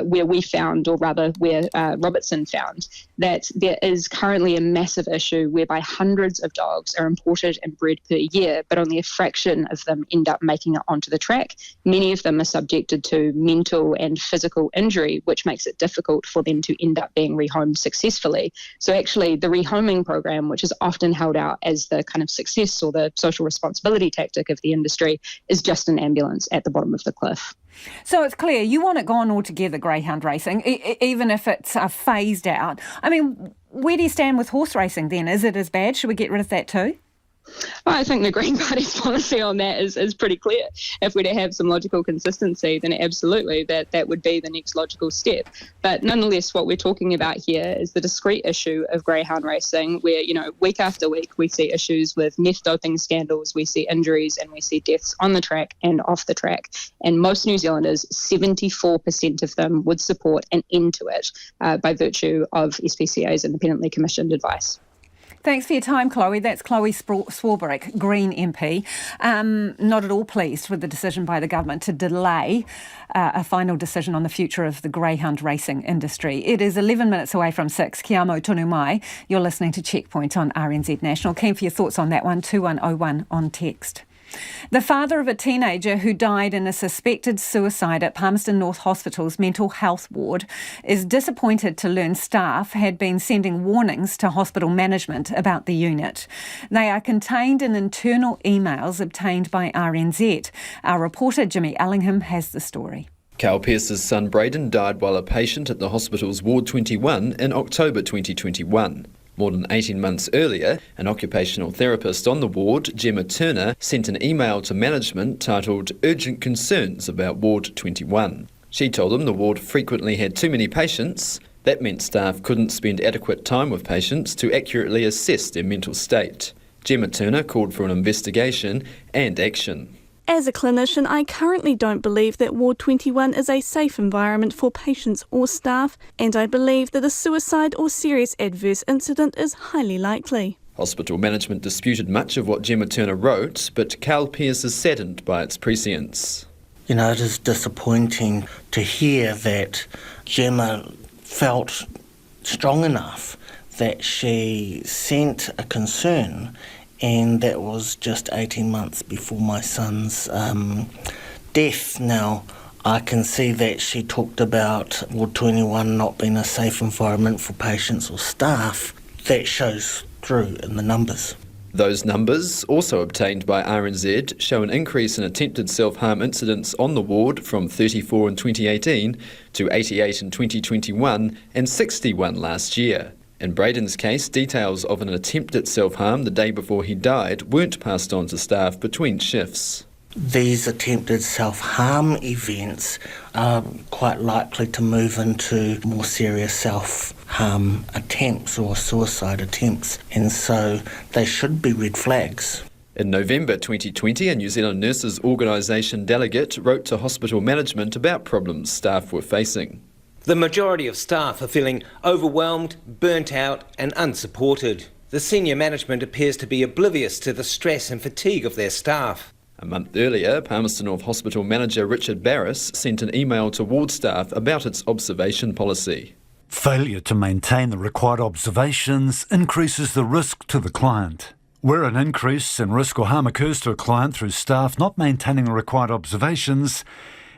where we found, or rather where Robertson found, that there is currently a massive issue whereby hundreds of dogs are imported and bred per year, but only a fraction of them end up making it onto the track. Many of them are subjected to mental and physical injury, which makes it difficult for them to end up being rehomed successfully. So actually the rehoming program, which is often held out as the kind of success or the social responsibility tactic of the industry, is just an ambulance at the bottom of the cliff. So it's clear you want it gone altogether, greyhound racing, even if it's phased out. I mean, where do you stand with horse racing then? Is it as bad? Should we get rid of that too? I think the Green Party's policy on that is pretty clear. If we're to have some logical consistency, then absolutely that would be the next logical step. But nonetheless, what we're talking about here is the discrete issue of greyhound racing, where, week after week we see issues with meth doping scandals, we see injuries and we see deaths on the track and off the track. And most New Zealanders, 74% of them, would support an end to it by virtue of SPCA's independently commissioned advice. Thanks for your time, Chloe. That's Chloe Swarbrick, Green MP. Not at all pleased with the decision by the government to delay a final decision on the future of the greyhound racing industry. It is 11 minutes away from 6. Kia mau tonu mai. You're listening to Checkpoint on RNZ National. Keen for your thoughts on that one, 2101 on text. The father of a teenager who died in a suspected suicide at Palmerston North Hospital's mental health ward is disappointed to learn staff had been sending warnings to hospital management about the unit. They are contained in internal emails obtained by RNZ. Our reporter Jimmy Ellingham has the story. Cal Pearce's son Braden died while a patient at the hospital's Ward 21 in October 2021. More than 18 months earlier, an occupational therapist on the ward, Gemma Turner, sent an email to management titled Urgent Concerns about Ward 21. She told them the ward frequently had too many patients. That meant staff couldn't spend adequate time with patients to accurately assess their mental state. Gemma Turner called for an investigation and action. As a clinician, I currently don't believe that Ward 21 is a safe environment for patients or staff, and I believe that a suicide or serious adverse incident is highly likely. Hospital management disputed much of what Gemma Turner wrote, but Cal Pearce is saddened by its prescience. It is disappointing to hear that Gemma felt strong enough that she sent a concern, and that was just 18 months before my son's death. Now, I can see that she talked about Ward 21 not being a safe environment for patients or staff. That shows through in the numbers. Those numbers, also obtained by RNZ, show an increase in attempted self-harm incidents on the ward from 34 in 2018 to 88 in 2021 and 61 last year. In Braden's case, details of an attempt at self-harm the day before he died weren't passed on to staff between shifts. These attempted self-harm events are quite likely to move into more serious self-harm attempts or suicide attempts, and so they should be red flags. In November 2020, a New Zealand Nurses Organisation delegate wrote to hospital management about problems staff were facing. The majority of staff are feeling overwhelmed, burnt out and unsupported. The the senior management appears to be oblivious to the stress and fatigue of their staff. A month earlier, Palmerston North Hospital manager Richard Barris sent an email to ward staff about its observation policy. Failure to maintain the required observations increases the risk to the client. Where an increase in risk or harm occurs to a client through staff not maintaining the required observations,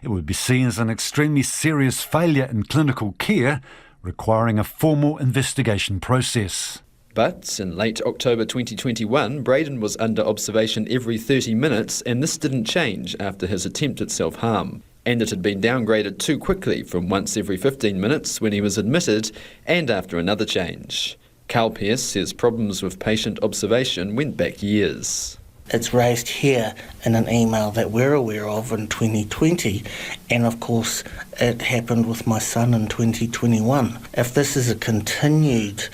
it would be seen as an extremely serious failure in clinical care, requiring a formal investigation process. But in late October 2021, Braden was under observation every 30 minutes, and this didn't change after his attempt at self-harm. And it had been downgraded too quickly from once every 15 minutes when he was admitted, and after another change. Carl Pearce says problems with patient observation went back years. It's raised here in an email that we're aware of in 2020, and of course it happened with my son in 2021. If this is a continued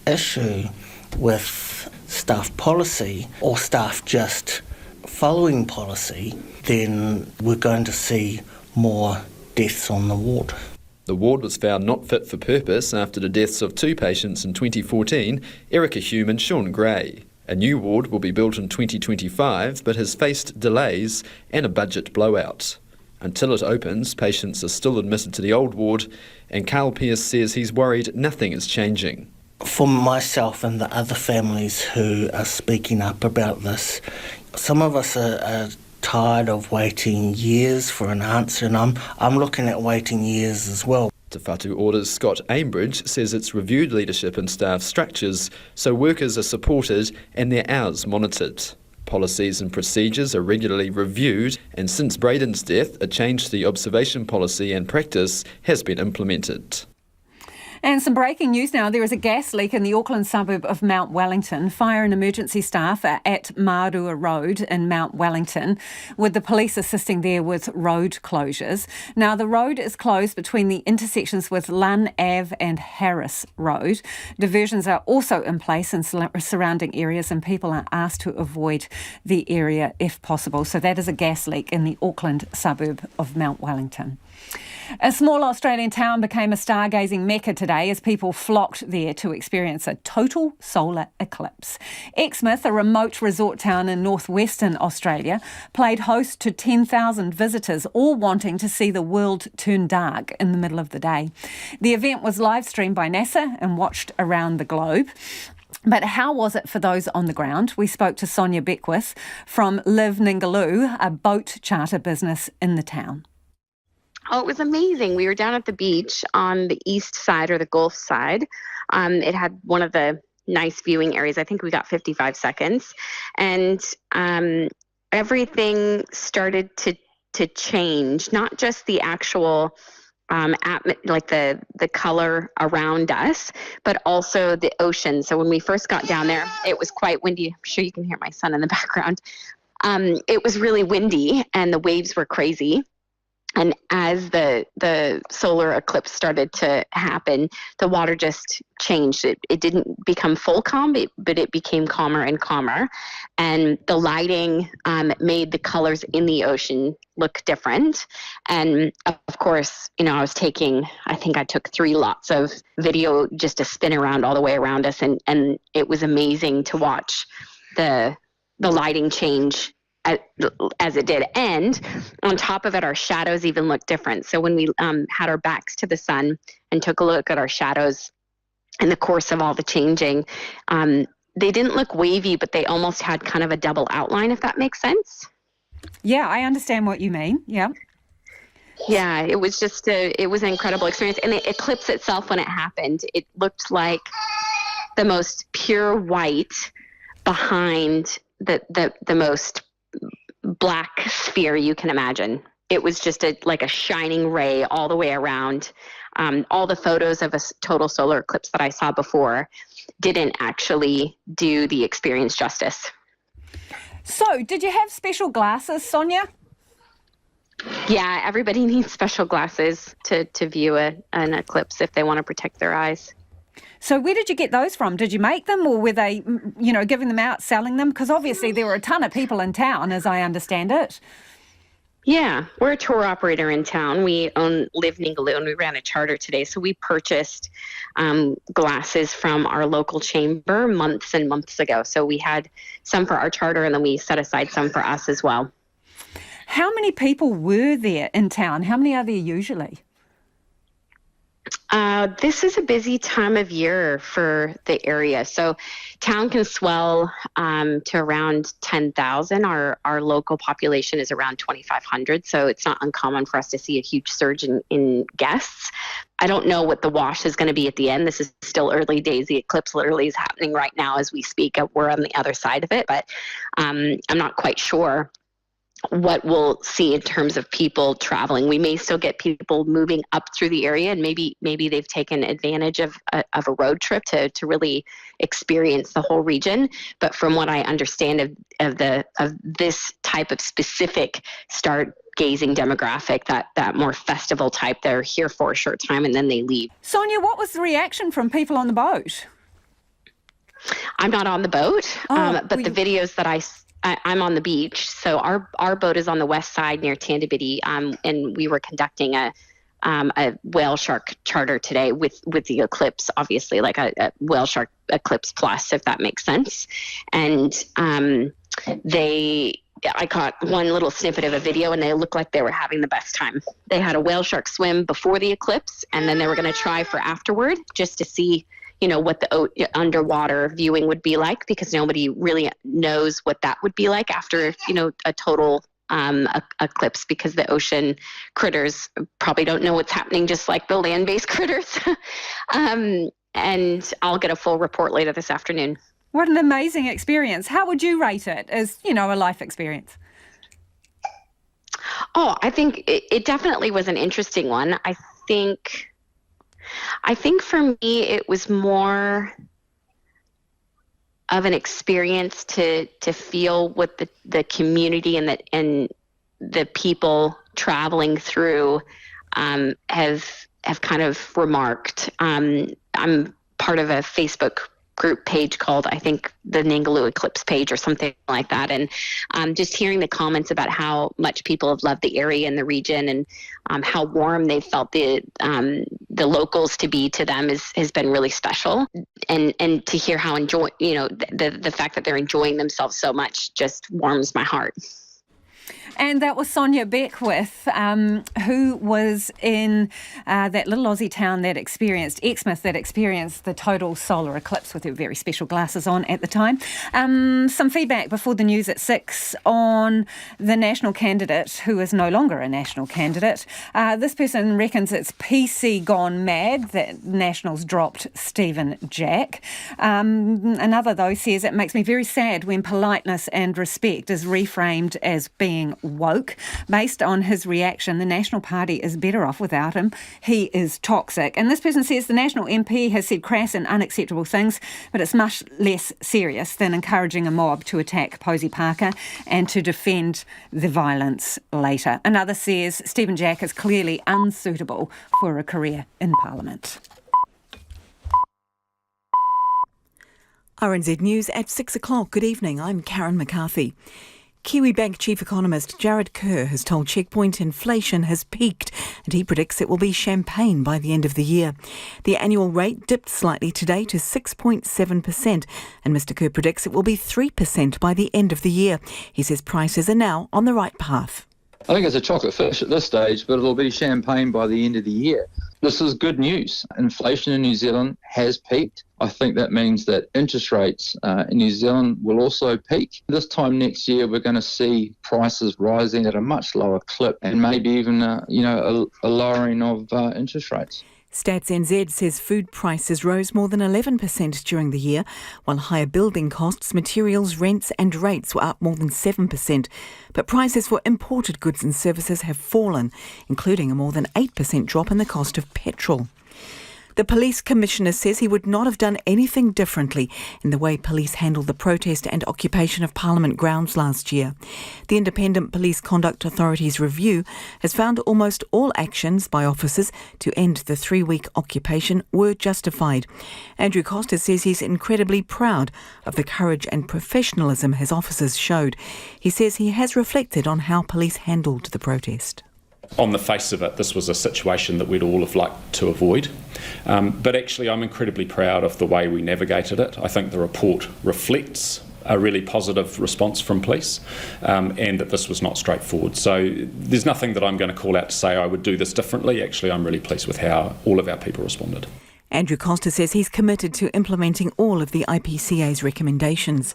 issue with staff policy or staff just following policy, then we're going to see more deaths on the ward. The ward was found not fit for purpose after the deaths of 2 patients in 2014, Erica Hume and Sean Gray. A new ward will be built in 2025, but has faced delays and a budget blowout. Until it opens, patients are still admitted to the old ward, and Carl Pearce says he's worried nothing is changing. For myself and the other families who are speaking up about this, some of us are tired of waiting years for an answer, and I'm looking at waiting years as well. Te Whatu Orders Scott Aimbridge says it's reviewed leadership and staff structures so workers are supported and their hours monitored. Policies and procedures are regularly reviewed, and since Braden's death, a change to the observation policy and practice has been implemented. And some breaking news now. There is a gas leak in the Auckland suburb of Mount Wellington. Fire and emergency staff are at Marua Road in Mount Wellington, with the police assisting there with road closures. Now, the road is closed between the intersections with Lunn Ave and Harris Road. Diversions are also in place in surrounding areas, and people are asked to avoid the area if possible. So that is a gas leak in the Auckland suburb of Mount Wellington. A small Australian town became a stargazing mecca today as people flocked there to experience a total solar eclipse. Exmouth, a remote resort town in northwestern Australia, played host to 10,000 visitors, all wanting to see the world turn dark in the middle of the day. The event was live streamed by NASA and watched around the globe. But how was it for those on the ground? We spoke to Sonia Beckwith from Live Ningaloo, a boat charter business in the town. Oh, it was amazing. We were down at the beach on the east side or the Gulf side. It had one of the nice viewing areas. I think we got 55 seconds. And everything started to change, not just the actual like the color around us, but also the ocean. So when we first got down there, it was quite windy. I'm sure you can hear my son in the background. It was really windy and the waves were crazy. And as the solar eclipse started to happen, the water just changed. It didn't become full calm, but it became calmer and calmer. And the lighting made the colors in the ocean look different. And of course, I think I took 3 lots of video just to spin around all the way around us. And it was amazing to watch the lighting change as it did. And on top of it, our shadows even looked different. So when we had our backs to the sun and took a look at our shadows in the course of all the changing, they didn't look wavy, but they almost had kind of a double outline, if that makes sense. Yeah, I understand what you mean. Yeah. Yeah, it was just it was an incredible experience. And the eclipse itself, when it happened, it looked like the most pure white behind the most black sphere you can imagine. It was just like a shining ray all the way around. All the photos of a total solar eclipse that I saw before didn't actually do the experience justice. So, did you have special glasses, Sonia? Yeah, everybody needs special glasses to view an eclipse if they want to protect their eyes. So where did you get those from? Did you make them, or were they, giving them out, selling them? Because obviously there were a ton of people in town, as I understand it. Yeah, we're a tour operator in town. We live Ningaloo, and we ran a charter today. So we purchased glasses from our local chamber months and months ago. So we had some for our charter, and then we set aside some for us as well. How many people were there in town? How many are there usually? This is a busy time of year for the area. So town can swell to around 10,000. Our local population is around 2,500. So it's not uncommon for us to see a huge surge in guests. I don't know what the wash is going to be at the end. This is still early days. The eclipse literally is happening right now as we speak. We're on the other side of it, but I'm not quite sure what we'll see in terms of people traveling. We may still get people moving up through the area, and maybe they've taken advantage of a road trip to really experience the whole region. But from what I understand of this type of specific stargazing demographic, that more festival type, they're here for a short time and then they leave. Sonia, what was the reaction from people on the boat? I'm not on the boat, but the videos that I'm on the beach, so our boat is on the west side near Tandabidi, and we were conducting a whale shark charter today with the eclipse, obviously, like a whale shark eclipse plus, if that makes sense. And I caught one little snippet of a video, and they looked like they were having the best time. They had a whale shark swim before the eclipse, and then they were going to try for afterward, just to see what the underwater viewing would be like, because nobody really knows what that would be like after, a total eclipse, because the ocean critters probably don't know what's happening, just like the land-based critters. And I'll get a full report later this afternoon. What an amazing experience. How would you rate it as, a life experience? Oh, I think it definitely was an interesting one. I think for me, it was more of an experience to feel what the community and the people traveling through have kind of remarked. I'm part of a Facebook group page called, I think, the Ningaloo Eclipse page or something like that, and just hearing the comments about how much people have loved the area and the region, and how warm they felt the locals to be to them has been really special, and to hear how the fact that they're enjoying themselves so much just warms my heart. And that was Sonia Beckwith, who was in that little Aussie town that experienced the total solar eclipse with her very special glasses on at the time. Some feedback before the news at 6 on the national candidate, who is no longer a national candidate. This person reckons it's PC gone mad that Nationals dropped Stephen Jack. Another, though, says it makes me very sad when politeness and respect is reframed as being woke. Based on his reaction, the National Party is better off without him. He is toxic. And this person says the National MP has said crass and unacceptable things, but it's much less serious than encouraging a mob to attack Posey Parker and to defend the violence later. Another says Stephen Jack is clearly unsuitable for a career in Parliament. RNZ News at 6 o'clock. Good evening, I'm Karen McCarthy. Kiwi Bank Chief Economist Jarrod Kerr has told Checkpoint inflation has peaked, and he predicts it will be champagne by the end of the year. The annual rate dipped slightly today to 6.7%, and Mr Kerr predicts it will be 3% by the end of the year. He says prices are now on the right path. I think it's a chocolate fish at this stage, but it'll be champagne by the end of the year. This is good news. Inflation in New Zealand has peaked. I think that means that interest rates in New Zealand will also peak. This time next year, we're going to see prices rising at a much lower clip, and maybe even a lowering of interest rates. Stats NZ says food prices rose more than 11% during the year, while higher building costs, materials, rents and rates were up more than 7%. But prices for imported goods and services have fallen, including a more than 8% drop in the cost of petrol. The police commissioner says he would not have done anything differently in the way police handled the protest and occupation of Parliament grounds last year. The Independent Police Conduct Authority's review has found almost all actions by officers to end the 3-week occupation were justified. Andrew Costa says he's incredibly proud of the courage and professionalism his officers showed. He says he has reflected on how police handled the protest. On the face of it, this was a situation that we'd all have liked to avoid. But actually, I'm incredibly proud of the way we navigated it. I think the report reflects a really positive response from police and that this was not straightforward. So there's nothing that I'm going to call out to say I would do this differently. Actually, I'm really pleased with how all of our people responded. Andrew Costa says he's committed to implementing all of the IPCA's recommendations.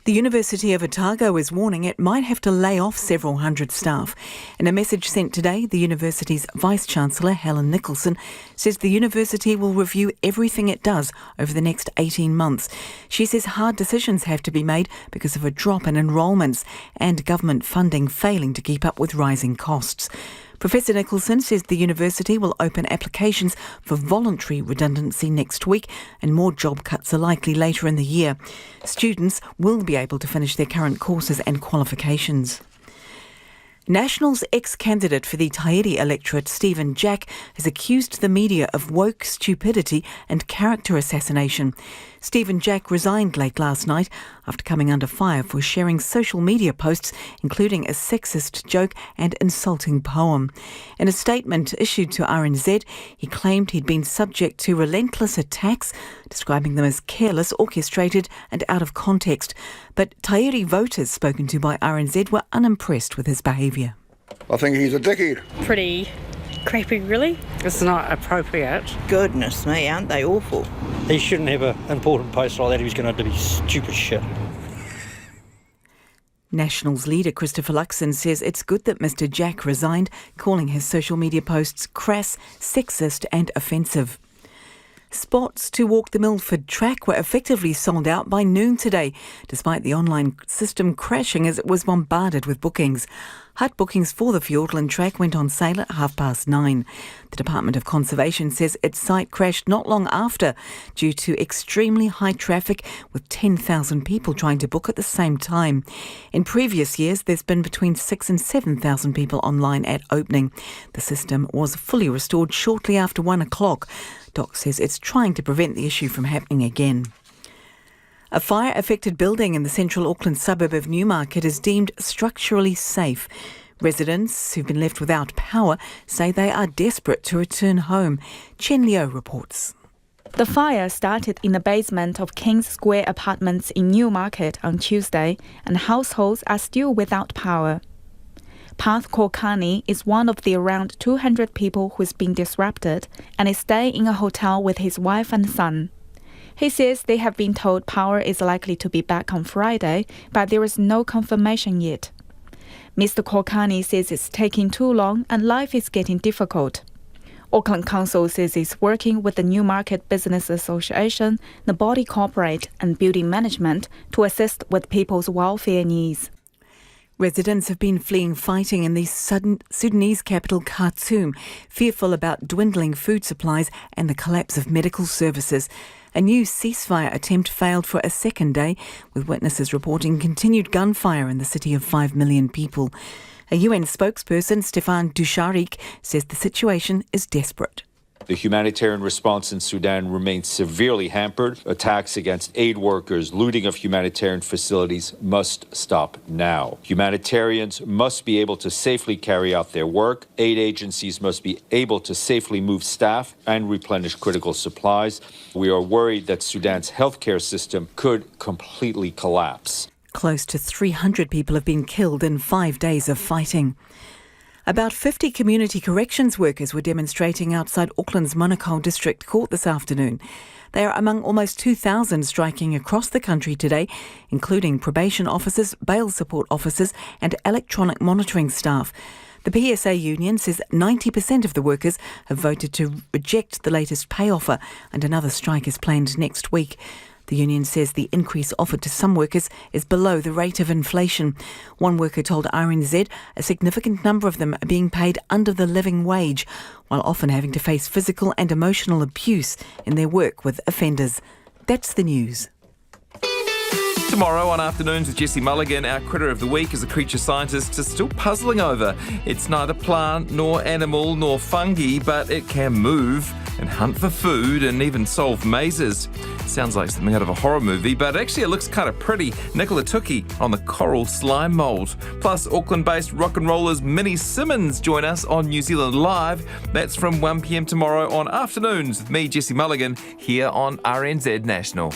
The University of Otago is warning it might have to lay off several hundred staff. In a message sent today, the university's Vice-Chancellor, Helen Nicholson, says the university will review everything it does over the next 18 months. She says hard decisions have to be made because of a drop in enrolments and government funding failing to keep up with rising costs. Professor Nicholson says the university will open applications for voluntary redundancy next week and more job cuts are likely later in the year. Students will be able to finish their current courses and qualifications. National's ex-candidate for the Tairi electorate, Stephen Jack, has accused the media of woke stupidity and character assassination. Stephen Jack resigned late last night after coming under fire for sharing social media posts, including a sexist joke and insulting poem. In a statement issued to RNZ, he claimed he'd been subject to relentless attacks, describing them as careless, orchestrated and out of context. But Tairi voters spoken to by RNZ were unimpressed with his behaviour. I think he's a dickhead. Pretty creepy, really. It's not appropriate. Goodness me, aren't they awful? He shouldn't have an important post like that if he's going to do stupid shit. National's leader Christopher Luxon says it's good that Mr Jack resigned, calling his social media posts crass, sexist and offensive. Spots to walk the Milford track were effectively sold out by noon today, despite the online system crashing as it was bombarded with bookings. Hut bookings for the Fiordland track went on sale at 9:30. The Department of Conservation says its site crashed not long after due to extremely high traffic, with 10,000 people trying to book at the same time. In previous years, there's been between 6,000 and 7,000 people online at opening. The system was fully restored shortly after 1 o'clock. DOC says it's trying to prevent the issue from happening again. A fire-affected building in the central Auckland suburb of Newmarket is deemed structurally safe. Residents who've been left without power say they are desperate to return home. Chen Liu reports. The fire started in the basement of King's Square Apartments in Newmarket on Tuesday, and households are still without power. Path Korkani is one of the around 200 people who's been disrupted and is staying in a hotel with his wife and son. He says they have been told power is likely to be back on Friday, but there is no confirmation yet. Mr. Korkani says it's taking too long and life is getting difficult. Auckland Council says it's working with the Newmarket Business Association, the Body Corporate and Building Management to assist with people's welfare needs. Residents have been fleeing fighting in the Sudanese capital Khartoum, fearful about dwindling food supplies and the collapse of medical services. A new ceasefire attempt failed for a second day, with witnesses reporting continued gunfire in the city of 5 million people. A UN spokesperson, Stefan Dujarric, says the situation is desperate. The humanitarian response in Sudan remains severely hampered. Attacks against aid workers, looting of humanitarian facilities must stop now. Humanitarians must be able to safely carry out their work. Aid agencies must be able to safely move staff and replenish critical supplies. We are worried that Sudan's healthcare system could completely collapse. Close to 300 people have been killed in 5 days of fighting. About 50 community corrections workers were demonstrating outside Auckland's Manukau District Court this afternoon. They are among almost 2,000 striking across the country today, including probation officers, bail support officers and electronic monitoring staff. The PSA union says 90% of the workers have voted to reject the latest pay offer, and another strike is planned next week. The union says the increase offered to some workers is below the rate of inflation. One worker told RNZ a significant number of them are being paid under the living wage, while often having to face physical and emotional abuse in their work with offenders. That's the news. Tomorrow on Afternoons with Jessie Mulligan, our critter of the week is a creature scientists are still puzzling over. It's neither plant nor animal nor fungi, but it can move and hunt for food and even solve mazes. Sounds like something out of a horror movie, but actually it looks kind of pretty. Nicola Tukey on the coral slime mould. Plus, Auckland-based rock and rollers Minnie Simmons join us on New Zealand Live. That's from 1 p.m. tomorrow on Afternoons with me, Jessie Mulligan, here on RNZ National.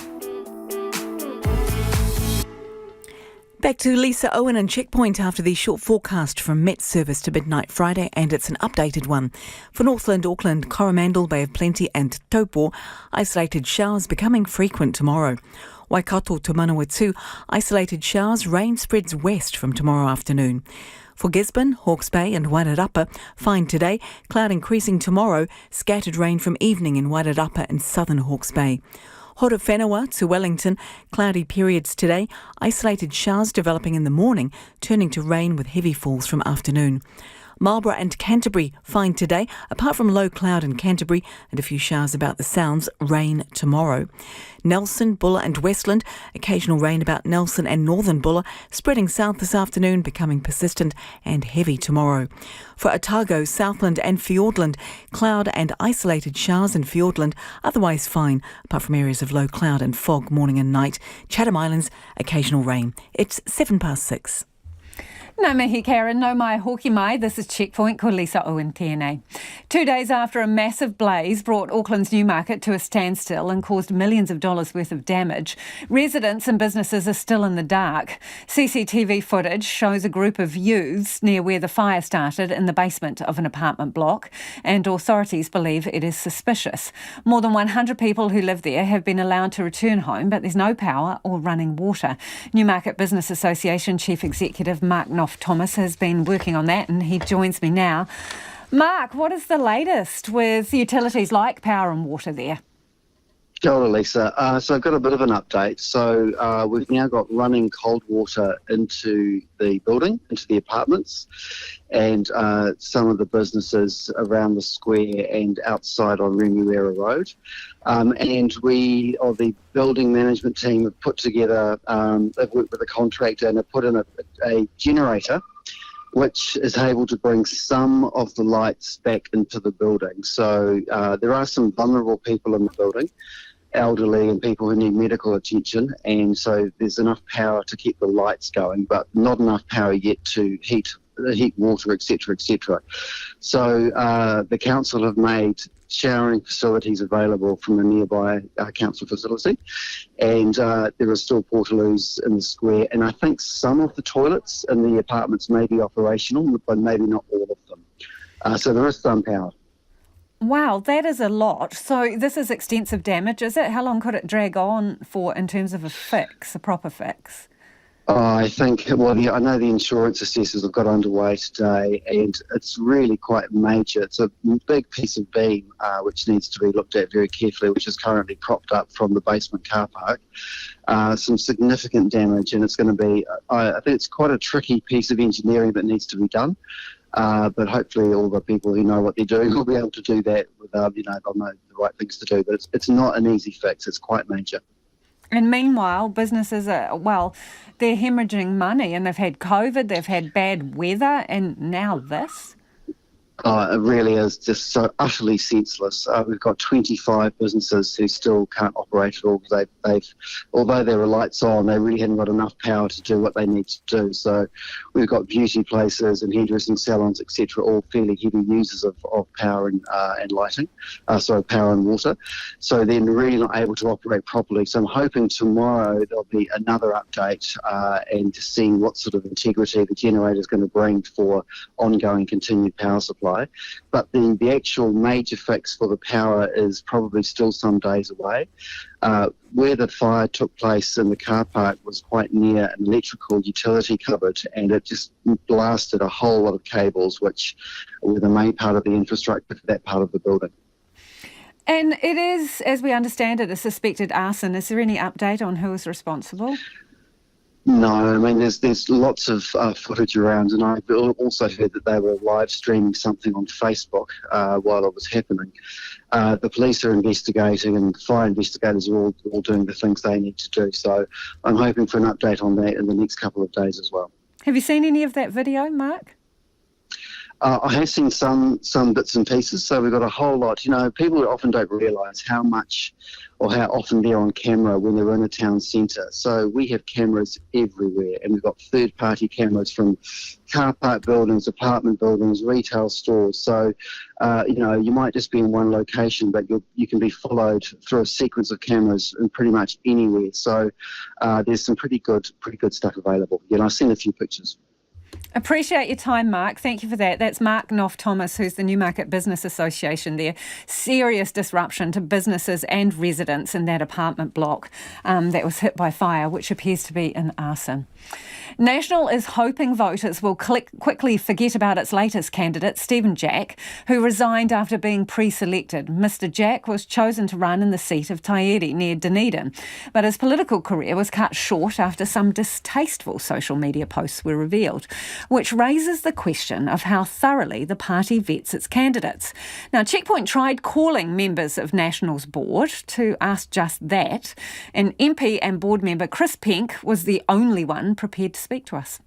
Back to Lisa Owen and Checkpoint after the short forecast from Met Service to midnight Friday, and it's an updated one. For Northland, Auckland, Coromandel, Bay of Plenty and Taupo, isolated showers becoming frequent tomorrow. Waikato to Manawatu, isolated showers, rain spreads west from tomorrow afternoon. For Gisborne, Hawke's Bay and Wairarapa, fine today, cloud increasing tomorrow, scattered rain from evening in Wairarapa and southern Hawke's Bay. Horowhenua to Wellington, cloudy periods today, isolated showers developing in the morning, turning to rain with heavy falls from afternoon. Marlborough and Canterbury, fine today, apart from low cloud in Canterbury and a few showers about the Sounds, rain tomorrow. Nelson, Buller and Westland, occasional rain about Nelson and northern Buller, spreading south this afternoon, becoming persistent and heavy tomorrow. For Otago, Southland and Fiordland, cloud and isolated showers in Fiordland, otherwise fine, apart from areas of low cloud and fog morning and night. Chatham Islands, occasional rain. It's 6:07. Nā mihi Karen, no mai hoki mai. This is Checkpoint ko Lisa Owen tēnei. 2 days after a massive blaze brought Auckland's Newmarket to a standstill and caused millions of dollars worth of damage, residents and businesses are still in the dark. CCTV footage shows a group of youths near where the fire started in the basement of an apartment block, and authorities believe it is suspicious. More than 100 people who live there have been allowed to return home, but there's no power or running water. Newmarket Business Association Chief Executive Mark Thomas has been working on that, and he joins me now. Mark, what is the latest with utilities like power and water there? Kia ora, Lisa. So I've got a bit of an update. So we've now got running cold water into the building, into the apartments, and some of the businesses around the square and outside on Remuera Road. And we, or the building management team, have put together, they've worked with a contractor and have put in a generator which is able to bring some of the lights back into the building. So there are some vulnerable people in the building, elderly and people who need medical attention, and so there's enough power to keep the lights going, but not enough power yet to heat water, etc., etc. So the council have made showering facilities available from a nearby council facility, and there are still portaloos in the square, and I think some of the toilets in the apartments may be operational, but maybe not all of them. So there is some power. Wow, that is a lot. So this is extensive damage, is it? How long could it drag on for in terms of a fix, a proper fix? I think, well, I know the insurance assessors have got underway today, and it's really quite major. It's a big piece of beam which needs to be looked at very carefully, which is currently propped up from the basement car park. Some significant damage, and it's going to be, I think it's quite a tricky piece of engineering that needs to be done. But hopefully all the people who know what they're doing will be able to do that. They'll know the right things to do. But it's not an easy fix. It's quite major. And meanwhile, businesses are, they're hemorrhaging money, and they've had COVID, they've had bad weather, and now this. It really is just so utterly senseless. We've got 25 businesses who still can't operate at all because they've, although there are lights on, they really haven't got enough power to do what they need to do. So we've got beauty places and hairdressing salons, etc., all fairly heavy users of power and lighting, power and water. So they're really not able to operate properly. So I'm hoping tomorrow there'll be another update and just seeing what sort of integrity the generator is going to bring for ongoing continued power supply. But the actual major fix for the power is probably still some days away. Where the fire took place in the car park was quite near an electrical utility cupboard, and it just blasted a whole lot of cables, which were the main part of the infrastructure for that part of the building. And it is, as we understand it, a suspected arson. Is there any update on who is responsible? No, I mean, there's lots of footage around, and I've also heard that they were live streaming something on Facebook while it was happening. The police are investigating, and fire investigators are all doing the things they need to do. So I'm hoping for an update on that in the next couple of days as well. Have you seen any of that video, Mark? I have seen some bits and pieces, so we've got a whole lot. You know, people often don't realise how much or how often they're on camera when they're in a town centre. So we have cameras everywhere, and we've got third-party cameras from car park buildings, apartment buildings, retail stores. So, you know, you might just be in one location, but you can be followed through a sequence of cameras in pretty much anywhere. So there's some pretty good stuff available. You know, I've seen a few pictures. Appreciate your time, Mark. Thank you for that. That's Mark Knopf-Thomas, who's the Newmarket Business Association there. Serious disruption to businesses and residents in that apartment block that was hit by fire, which appears to be an arson. National is hoping voters will quickly forget about its latest candidate, Stephen Jack, who resigned after being pre-selected. Mr Jack was chosen to run in the seat of Tairi near Dunedin, but his political career was cut short after some distasteful social media posts were revealed, which raises the question of how thoroughly the party vets its candidates. Now, Checkpoint tried calling members of National's board to ask just that, and MP and board member Chris Penk was the only one prepared to speak to us.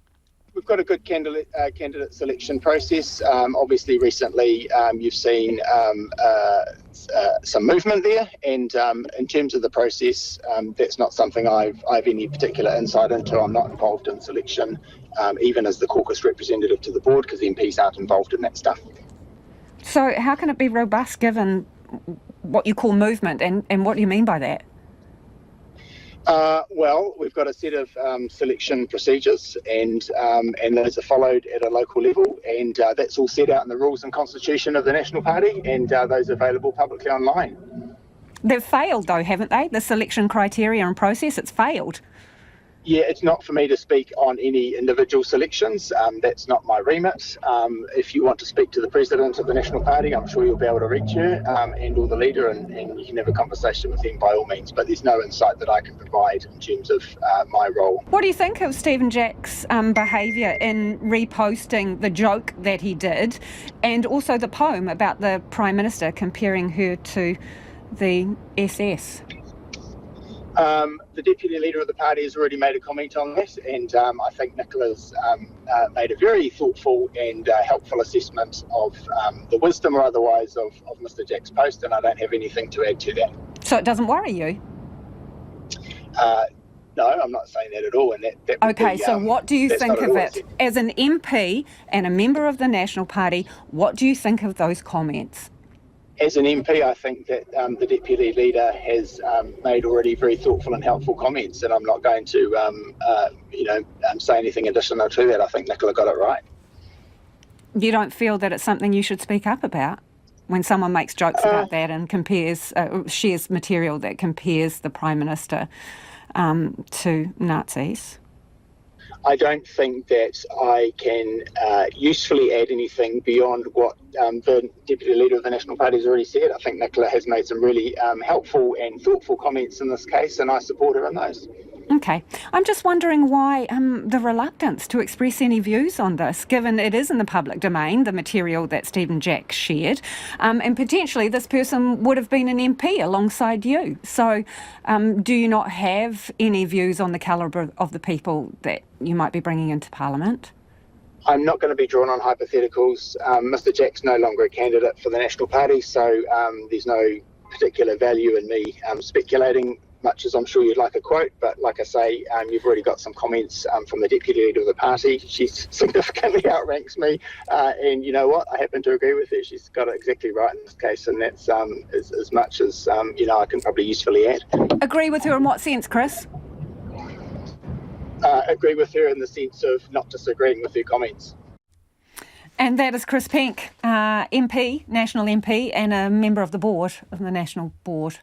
We've got a good candidate selection process. Obviously, recently you've seen some movement there, and in terms of the process, that's not something I've any particular insight into. I'm not involved in selection, even as the caucus representative to the board, because the MPs aren't involved in that stuff. So how can it be robust given what you call movement, and what do you mean by that? Well, we've got a set of selection procedures, and those are followed at a local level, and that's all set out in the rules and constitution of the National Party, and those are available publicly online. They've failed though, haven't they? The selection criteria and process, it's failed. Yeah, it's not for me to speak on any individual selections. That's not my remit. If you want to speak to the president of the National Party, I'm sure you'll be able to reach her or the leader, and you can have a conversation with him by all means. But there's no insight that I can provide in terms of my role. What do you think of Stephen Jack's behaviour in reposting the joke that he did, and also the poem about the Prime Minister comparing her to the SS? The Deputy Leader of the party has already made a comment on that, and I think Nicola's made a very thoughtful and helpful assessment of the wisdom or otherwise of Mr Jack's post, and I don't have anything to add to that. So it doesn't worry you? No, I'm not saying that at all. And that okay, be, so what do you think of it? Said. As an MP and a member of the National Party, what do you think of those comments? As an MP, I think that the Deputy Leader has made already very thoughtful and helpful comments, and I'm not going to, say anything additional to that. I think Nicola got it right. You don't feel that it's something you should speak up about when someone makes jokes about that and shares material that compares the Prime Minister to Nazis? I don't think that I can usefully add anything beyond what the Deputy Leader of the National Party has already said. I think Nicola has made some really helpful and thoughtful comments in this case, and I support her in those. Okay. I'm just wondering why the reluctance to express any views on this, given it is in the public domain, the material that Stephen Jack shared, and potentially this person would have been an MP alongside you. So do you not have any views on the calibre of the people that you might be bringing into Parliament? I'm not going to be drawn on hypotheticals. Mr Jack's no longer a candidate for the National Party, so there's no particular value in me speculating, much as I'm sure you'd like a quote. But like I say, you've already got some comments from the Deputy Leader of the party. She significantly outranks me, and you know what? I happen to agree with her. She's got it exactly right in this case, and that's as much as I can probably usefully add. Agree with her in what sense, Chris? Agree with her in the sense of not disagreeing with her comments. And that is Chris Penk, MP, National MP, and a member of the board, of the National Board.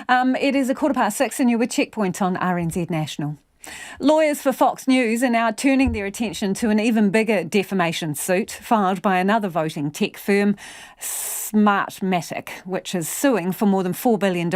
It is 6:15 and you're with Checkpoint on RNZ National. Lawyers for Fox News are now turning their attention to an even bigger defamation suit filed by another voting tech firm, Smartmatic, which is suing for more than $4 billion.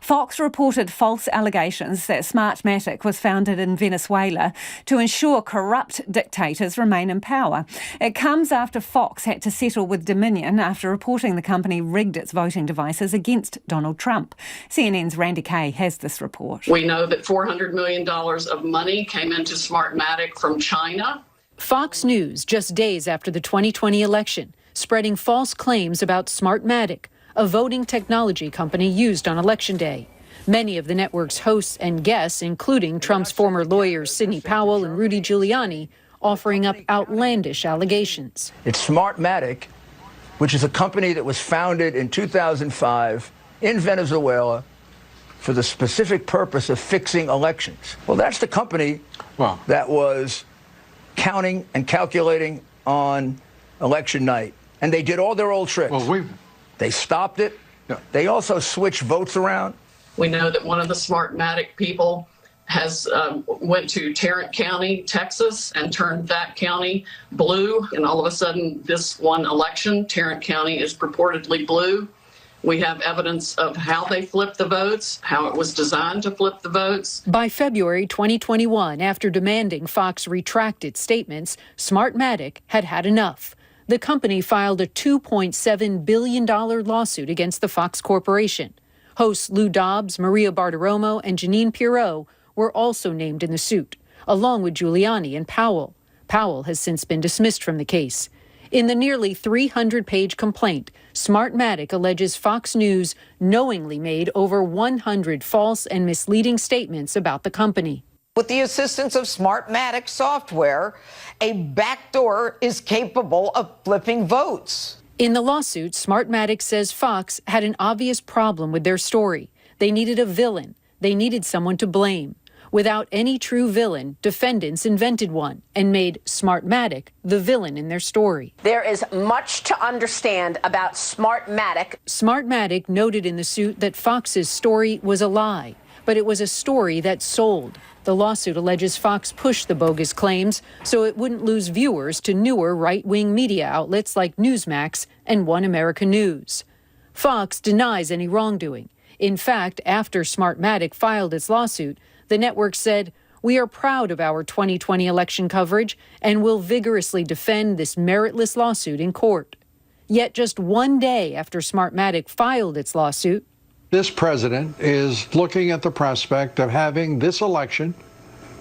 Fox reported false allegations that Smartmatic was founded in Venezuela to ensure corrupt dictators remain in power. It comes after Fox had to settle with Dominion after reporting the company rigged its voting devices against Donald Trump. CNN's Randy Kay has this report. We know that $400 million of money came into Smartmatic from China. Fox News, just days after the 2020 election, spreading false claims about Smartmatic, a voting technology company used on Election Day. Many of the network's hosts and guests, including Trump's former lawyers Sidney Powell and Rudy Giuliani, offering up outlandish allegations. It's Smartmatic, which is a company that was founded in 2005 in Venezuela for the specific purpose of fixing elections. Well, that's the company that was counting and calculating on election night. And they did all their old tricks. They stopped it. Yeah. They also switched votes around. We know that one of the Smartmatic people has went to Tarrant County, Texas, and turned that county blue. And all of a sudden, this one election, Tarrant County is purportedly blue. We have evidence of how they flipped the votes, how it was designed to flip the votes. By February 2021, after demanding Fox retract its statements, Smartmatic had had enough. The company filed a $2.7 billion lawsuit against the Fox Corporation. Hosts Lou Dobbs, Maria Bartiromo, and Jeanine Pirro were also named in the suit, along with Giuliani and Powell. Powell has since been dismissed from the case. In the nearly 300-page complaint, Smartmatic alleges Fox News knowingly made over 100 false and misleading statements about the company. With the assistance of Smartmatic software, a backdoor is capable of flipping votes. In the lawsuit, Smartmatic says Fox had an obvious problem with their story. They needed a villain. They needed someone to blame. Without any true villain, defendants invented one and made Smartmatic the villain in their story. There is much to understand about Smartmatic. Smartmatic noted in the suit that Fox's story was a lie, but it was a story that sold. The lawsuit alleges Fox pushed the bogus claims so it wouldn't lose viewers to newer right-wing media outlets like Newsmax and One America News. Fox denies any wrongdoing. In fact, after Smartmatic filed its lawsuit, the network said, "We are proud of our 2020 election coverage and will vigorously defend this meritless lawsuit in court." Yet just one day after Smartmatic filed its lawsuit, this president is looking at the prospect of having this election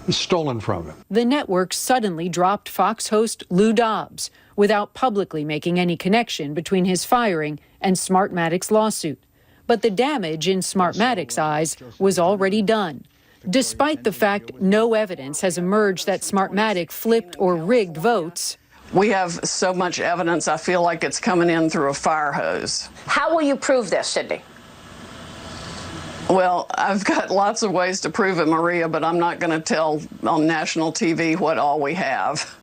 stolen from him. The network suddenly dropped Fox host Lou Dobbs without publicly making any connection between his firing and Smartmatic's lawsuit. But the damage in Smartmatic's eyes was already done. Despite the fact no evidence has emerged that Smartmatic flipped or rigged votes, We have so much evidence, I feel like it's coming in through a fire hose. How will you prove this, Sydney? Well, I've got lots of ways to prove it, Maria, but I'm not going to tell on national TV what all we have.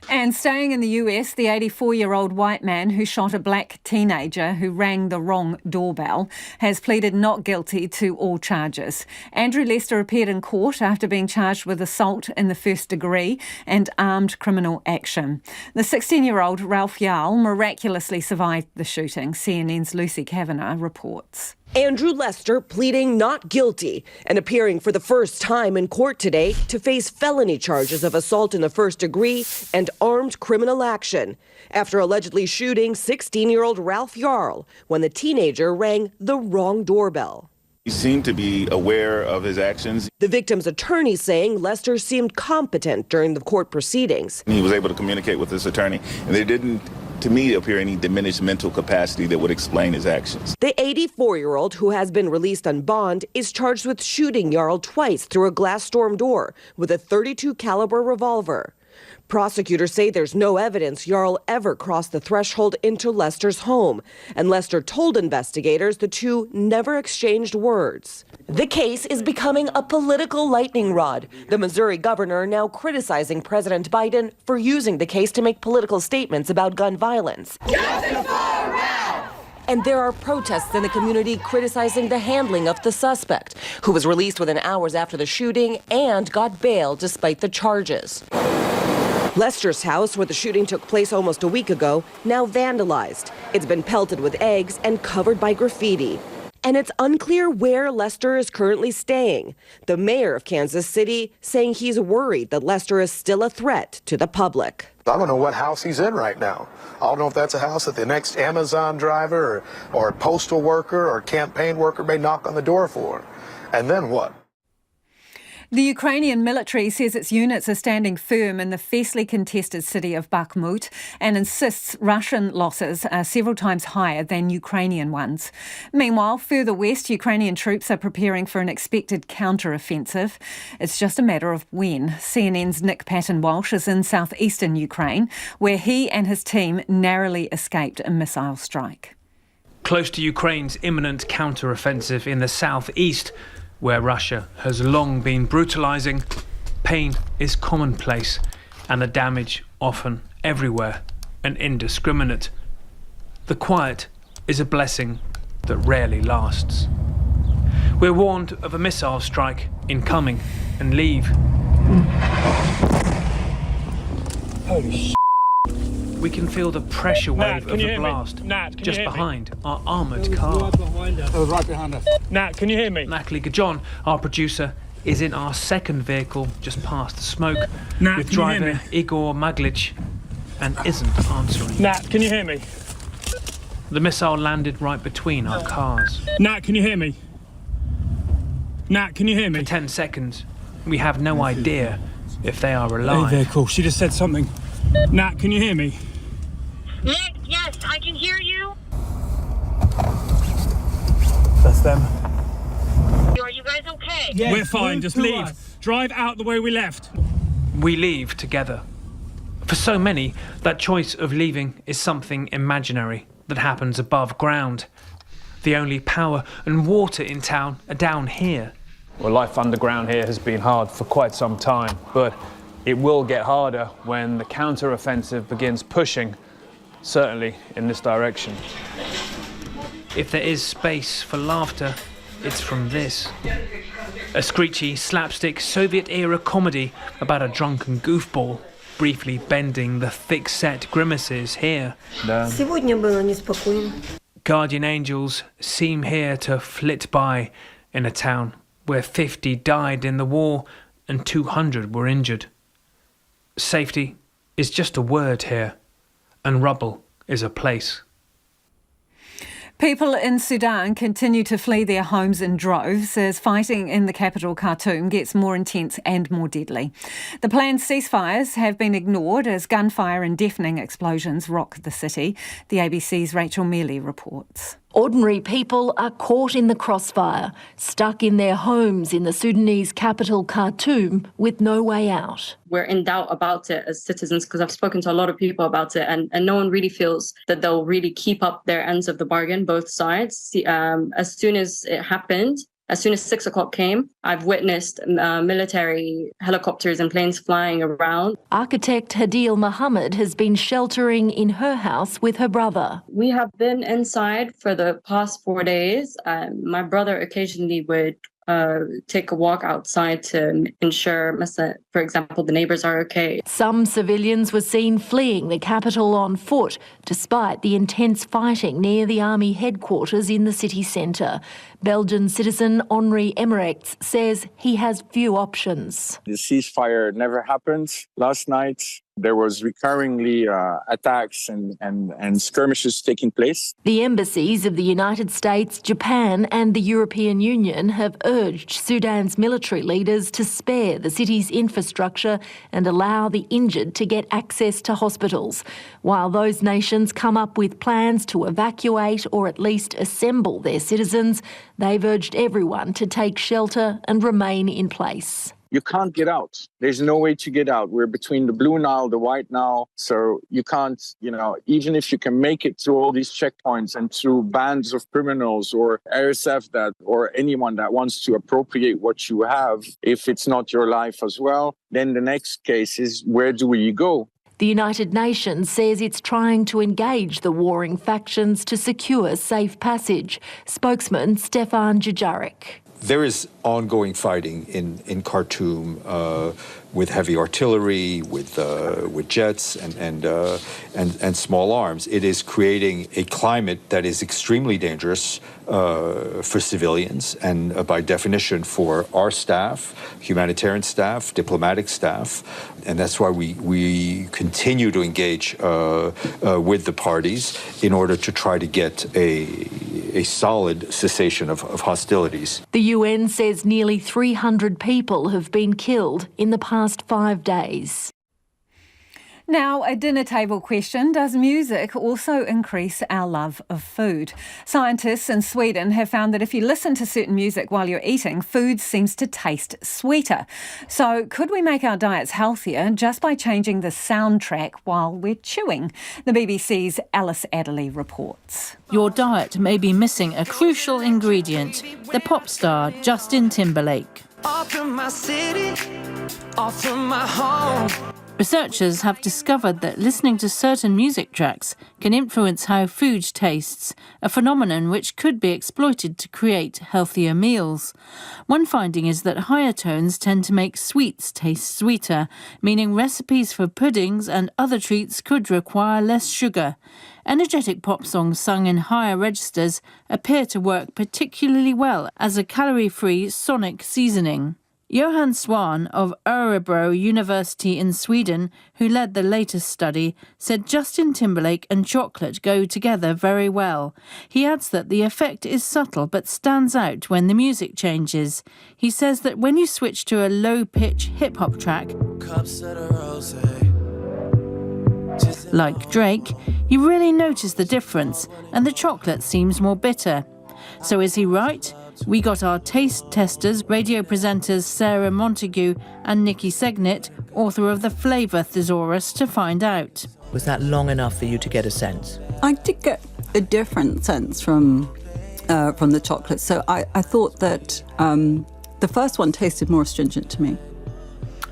And staying in the US, the 84-year-old white man who shot a black teenager who rang the wrong doorbell has pleaded not guilty to all charges. Andrew Lester appeared in court after being charged with assault in the first degree and armed criminal action. The 16-year-old Ralph Yarl miraculously survived the shooting, CNN's Lucy Kavanagh reports. Andrew Lester pleading not guilty and appearing for the first time in court today to face felony charges of assault in the first degree and armed criminal action after allegedly shooting 16-year-old Ralph Yarl when the teenager rang the wrong doorbell. He seemed to be aware of his actions. The victim's attorney saying Lester seemed competent during the court proceedings. He was able to communicate with his attorney, and there didn't, to me, appear any diminished mental capacity that would explain his actions. The 84-year-old, who has been released on bond, is charged with shooting Yarl twice through a glass storm door with a .32 caliber revolver. Prosecutors say there's no evidence Yarl ever crossed the threshold into Lester's home, and Lester told investigators the two never exchanged words. The case is becoming a political lightning rod, the Missouri governor now criticizing President Biden for using the case to make political statements about gun violence. Justice for Ralph! And there are protests in the community criticizing the handling of the suspect, who was released within hours after the shooting and got bail despite the charges. Lester's house, where the shooting took place almost a week ago, now vandalized. It's been pelted with eggs and covered by graffiti. And it's unclear where Lester is currently staying. The mayor of Kansas City saying he's worried that Lester is still a threat to the public. I don't know what house he's in right now. I don't know if that's a house that the next Amazon driver or a postal worker or campaign worker may knock on the door for. And then what? The Ukrainian military says its units are standing firm in the fiercely contested city of Bakhmut and insists Russian losses are several times higher than Ukrainian ones. Meanwhile, further west, Ukrainian troops are preparing for an expected counter-offensive. It's just a matter of when. CNN's Nick Patton-Walsh is in southeastern Ukraine, where he and his team narrowly escaped a missile strike. Close to Ukraine's imminent counter-offensive in the southeast, where Russia has long been brutalising, pain is commonplace and the damage often everywhere and indiscriminate. The quiet is a blessing that rarely lasts. We're warned of a missile strike incoming and leave. Holy shit. We can feel the pressure wave of the blast just behind our armoured car. It was right behind us. Nat, can you hear me? Natalie Gajon, our producer, is in our second vehicle just past the smoke with driver Igor Maglic and isn't answering. Nat, can you hear me? The missile landed right between our cars. Nat, can you hear me? Nat, can you hear me? For 10 seconds, we have no idea if they are alive. Hey, vehicle, she just said something. Nat, can you hear me? Yes, I can hear you. That's them. Are you guys okay? Yes, we're fine, just leave. Drive out the way we left. We leave together. For so many, that choice of leaving is something imaginary that happens above ground. The only power and water in town are down here. Well, life underground here has been hard for quite some time, but it will get harder when the counter-offensive begins pushing, certainly in this direction. If there is space for laughter, it's from this. A screechy, slapstick, Soviet-era comedy about a drunken goofball, briefly bending the thick-set grimaces here. Сегодня было неспокойно. Guardian angels seem here to flit by in a town where 50 died in the war and 200 were injured. Safety is just a word here, and rubble is a place. People in Sudan continue to flee their homes in droves as fighting in the capital Khartoum gets more intense and more deadly. The planned ceasefires have been ignored as gunfire and deafening explosions rock the city. The ABC's Rachel Mealy reports. Ordinary people are caught in the crossfire, stuck in their homes in the Sudanese capital Khartoum with no way out. We're in doubt about it as citizens because I've spoken to a lot of people about it and no one really feels that they'll really keep up their ends of the bargain, both sides. As soon as it happened, as soon as 6 o'clock came, I've witnessed military helicopters and planes flying around. Architect Hadil Mohammed has been sheltering in her house with her brother. We have been inside for the past 4 days. My brother occasionally would take a walk outside to ensure, for example, the neighbours are okay. Some civilians were seen fleeing the capital on foot, despite the intense fighting near the army headquarters in the city centre. Belgian citizen Henri Emmerich says he has few options. The ceasefire never happened. Last night, there was recurringly attacks and skirmishes taking place. The embassies of the United States, Japan and the European Union have urged Sudan's military leaders to spare the city's infrastructure and allow the injured to get access to hospitals, while those nations come up with plans to evacuate or at least assemble their citizens. They've urged everyone to take shelter and remain in place. You can't get out. There's no way to get out. We're between the Blue Nile, the White Nile. So you can't, even if you can make it through all these checkpoints and through bands of criminals or RSF or anyone that wants to appropriate what you have, if it's not your life as well, then the next case is where do we go? The United Nations says it's trying to engage the warring factions to secure safe passage. Spokesman Stefan Jarrod Kerr. there is ongoing fighting in Khartoum with heavy artillery, with jets and small arms. It is creating a climate that is extremely dangerous for civilians and by definition for our staff, humanitarian staff, diplomatic staff, and that's why we continue to engage with the parties in order to try to get a solid cessation of hostilities. The UN says nearly 300 people have been killed in the past 5 days. Now, a dinner table question. Does music also increase our love of food? Scientists in Sweden have found that if you listen to certain music while you're eating, food seems to taste sweeter. So could we make our diets healthier just by changing the soundtrack while we're chewing? The BBC's Alice Adderley reports. Your diet may be missing a crucial ingredient, the pop star Justin Timberlake. Off from my city, off from my home. Researchers have discovered that listening to certain music tracks can influence how food tastes, a phenomenon which could be exploited to create healthier meals. One finding is that higher tones tend to make sweets taste sweeter, meaning recipes for puddings and other treats could require less sugar. Energetic pop songs sung in higher registers appear to work particularly well as a calorie-free sonic seasoning. Johan Swan of Örebro University in Sweden, who led the latest study, said Justin Timberlake and chocolate go together very well. He adds that the effect is subtle but stands out when the music changes. He says that when you switch to a low-pitch hip-hop track, like Drake, you really notice the difference and the chocolate seems more bitter. So is he right? We got our taste testers, radio presenters Sarah Montague and Nikki Segnit, author of The Flavour Thesaurus, to find out. Was that long enough for you to get a sense? I did get a different sense from the chocolate. So I thought that the first one tasted more astringent to me.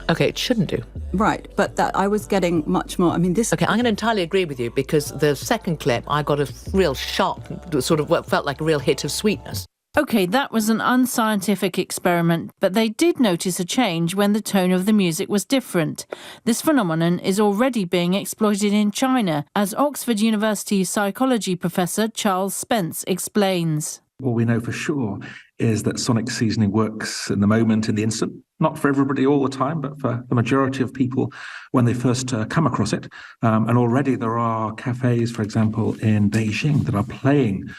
Okay, it shouldn't do. Right, but that I was getting much more. I mean, this. Okay, I'm going to entirely agree with you because the second clip, I got a real sharp, sort of what felt like a real hit of sweetness. OK, that was an unscientific experiment, but they did notice a change when the tone of the music was different. This phenomenon is already being exploited in China, as Oxford University psychology professor Charles Spence explains. All we know for sure is that sonic seasoning works in the moment, in the instant. Not for everybody all the time, but for the majority of people when they first come across it. And already there are cafes, for example, in Beijing that are playing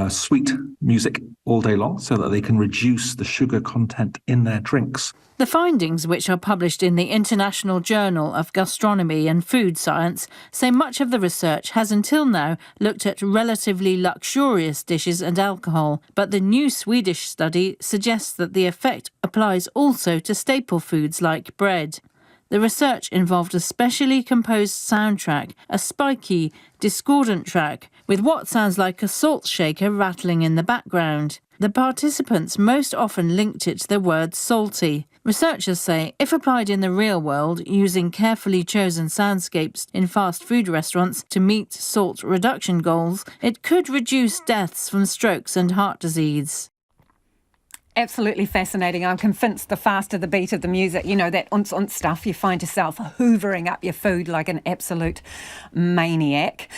sweet music all day long so that they can reduce the sugar content in their drinks. The findings, which are published in the International Journal of Gastronomy and Food Science, say much of the research has until now looked at relatively luxurious dishes and alcohol, but the new Swedish study suggests that the effect applies also to staple foods like bread. The research involved a specially composed soundtrack, a spiky, discordant track, with what sounds like a salt shaker rattling in the background. The participants most often linked it to the word salty. Researchers say if applied in the real world, using carefully chosen soundscapes in fast food restaurants to meet salt reduction goals, it could reduce deaths from strokes and heart disease. Absolutely fascinating. I'm convinced the faster the beat of the music, you know, that unce stuff, you find yourself hoovering up your food like an absolute maniac.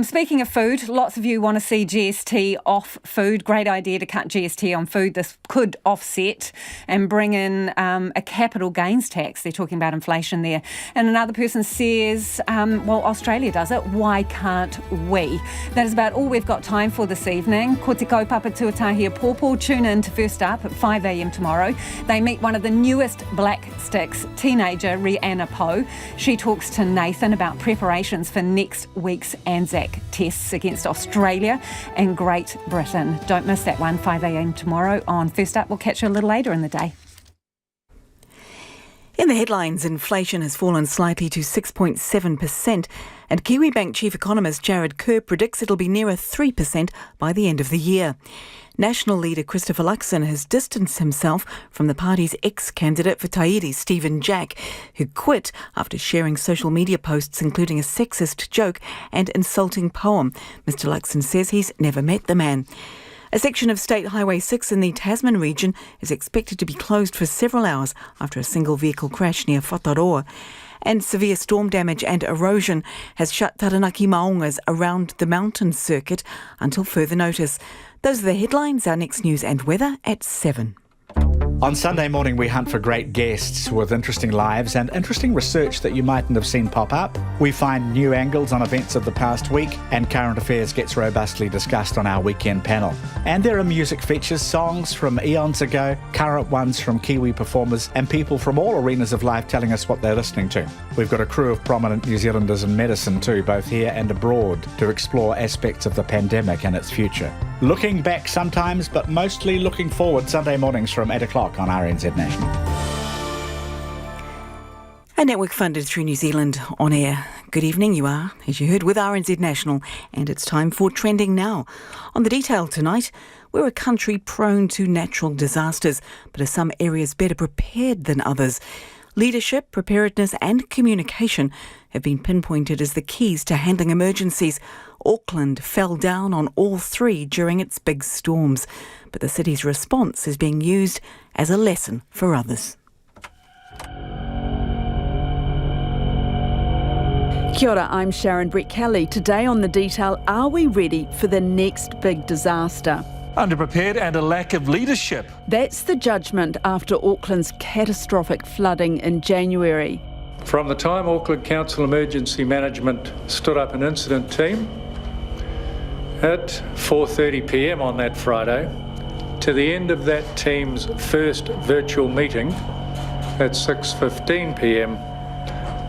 Speaking of food, lots of you want to see GST off food. Great idea to cut GST on food. This could offset and bring in a capital gains tax. They're talking about inflation there. And another person says, well, Australia does it. Why can't we? That is about all we've got time for this evening. Ko te kaupapa tuatahia pōpō. Tune in to First Up at 5 a.m. tomorrow. They meet one of the newest Black Sticks, teenager Rihanna Poe. She talks to Nathan about preparations for next week's Anzac tests against Australia and Great Britain. Don't miss that one, 5 a.m. tomorrow on First Up. We'll catch you a little later in the day. In the headlines, inflation has fallen slightly to 6.7%, and Kiwibank chief economist Jarrod Kerr predicts it'll be nearer 3% by the end of the year. National leader Christopher Luxon has distanced himself from the party's ex-candidate for Tahiti, Stephen Jack, who quit after sharing social media posts including a sexist joke and insulting poem. Mr Luxon says he's never met the man. A section of State Highway 6 in the Tasman region is expected to be closed for several hours after a single vehicle crash near Whataroa. And severe storm damage and erosion has shut Taranaki maungas around the mountain circuit until further notice. Those are the headlines. Our next news and weather at 7. On Sunday morning, we hunt for great guests with interesting lives and interesting research that you mightn't have seen pop up. We find new angles on events of the past week, and current affairs gets robustly discussed on our weekend panel. And there are music features, songs from eons ago, current ones from Kiwi performers, and people from all arenas of life telling us what they're listening to. We've got a crew of prominent New Zealanders in medicine too, both here and abroad, to explore aspects of the pandemic and its future. Looking back sometimes, but mostly looking forward, Sunday mornings from 8 o'clock on RNZ National. A network funded through New Zealand On Air. Good evening, you are, as you heard, with RNZ National, and it's time for Trending Now. On the detail tonight, we're a country prone to natural disasters, but are some areas better prepared than others? Leadership, preparedness and communication have been pinpointed as the keys to handling emergencies. Auckland fell down on all three during its big storms, but the city's response is being used as a lesson for others. Kia ora, I'm Sharon Brett-Kelly. Today on The Detail, are we ready for the next big disaster? Underprepared and a lack of leadership. That's the judgment after Auckland's catastrophic flooding in January. From the time Auckland Council Emergency Management stood up an incident team at 4:30 p.m. on that Friday, to the end of that team's first virtual meeting at 6:15 p.m,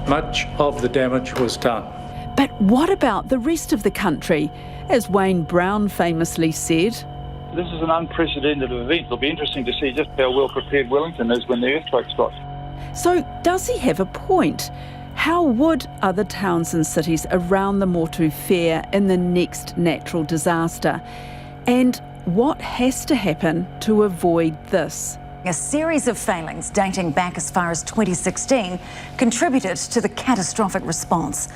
much of the damage was done. But what about the rest of the country? As Wayne Brown famously said, "This is an unprecedented event. It'll be interesting to see just how well prepared Wellington is when the earthquake strikes." So does he have a point? How would other towns and cities around the Motu fare in the next natural disaster? And what has to happen to avoid this? A series of failings dating back as far as 2016 contributed to the catastrophic response.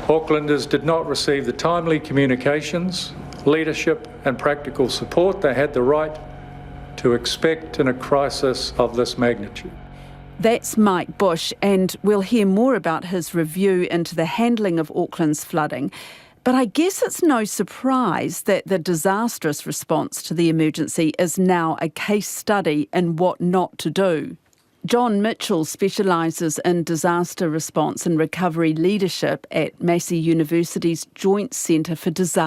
Aucklanders did not receive the timely communications, leadership and practical support they had the right to expect in a crisis of this magnitude. That's Mike Bush, and we'll hear more about his review into the handling of Auckland's flooding. But I guess it's no surprise that the disastrous response to the emergency is now a case study in what not to do. John Mitchell specialises in disaster response and recovery leadership at Massey University's Joint Centre for Disaster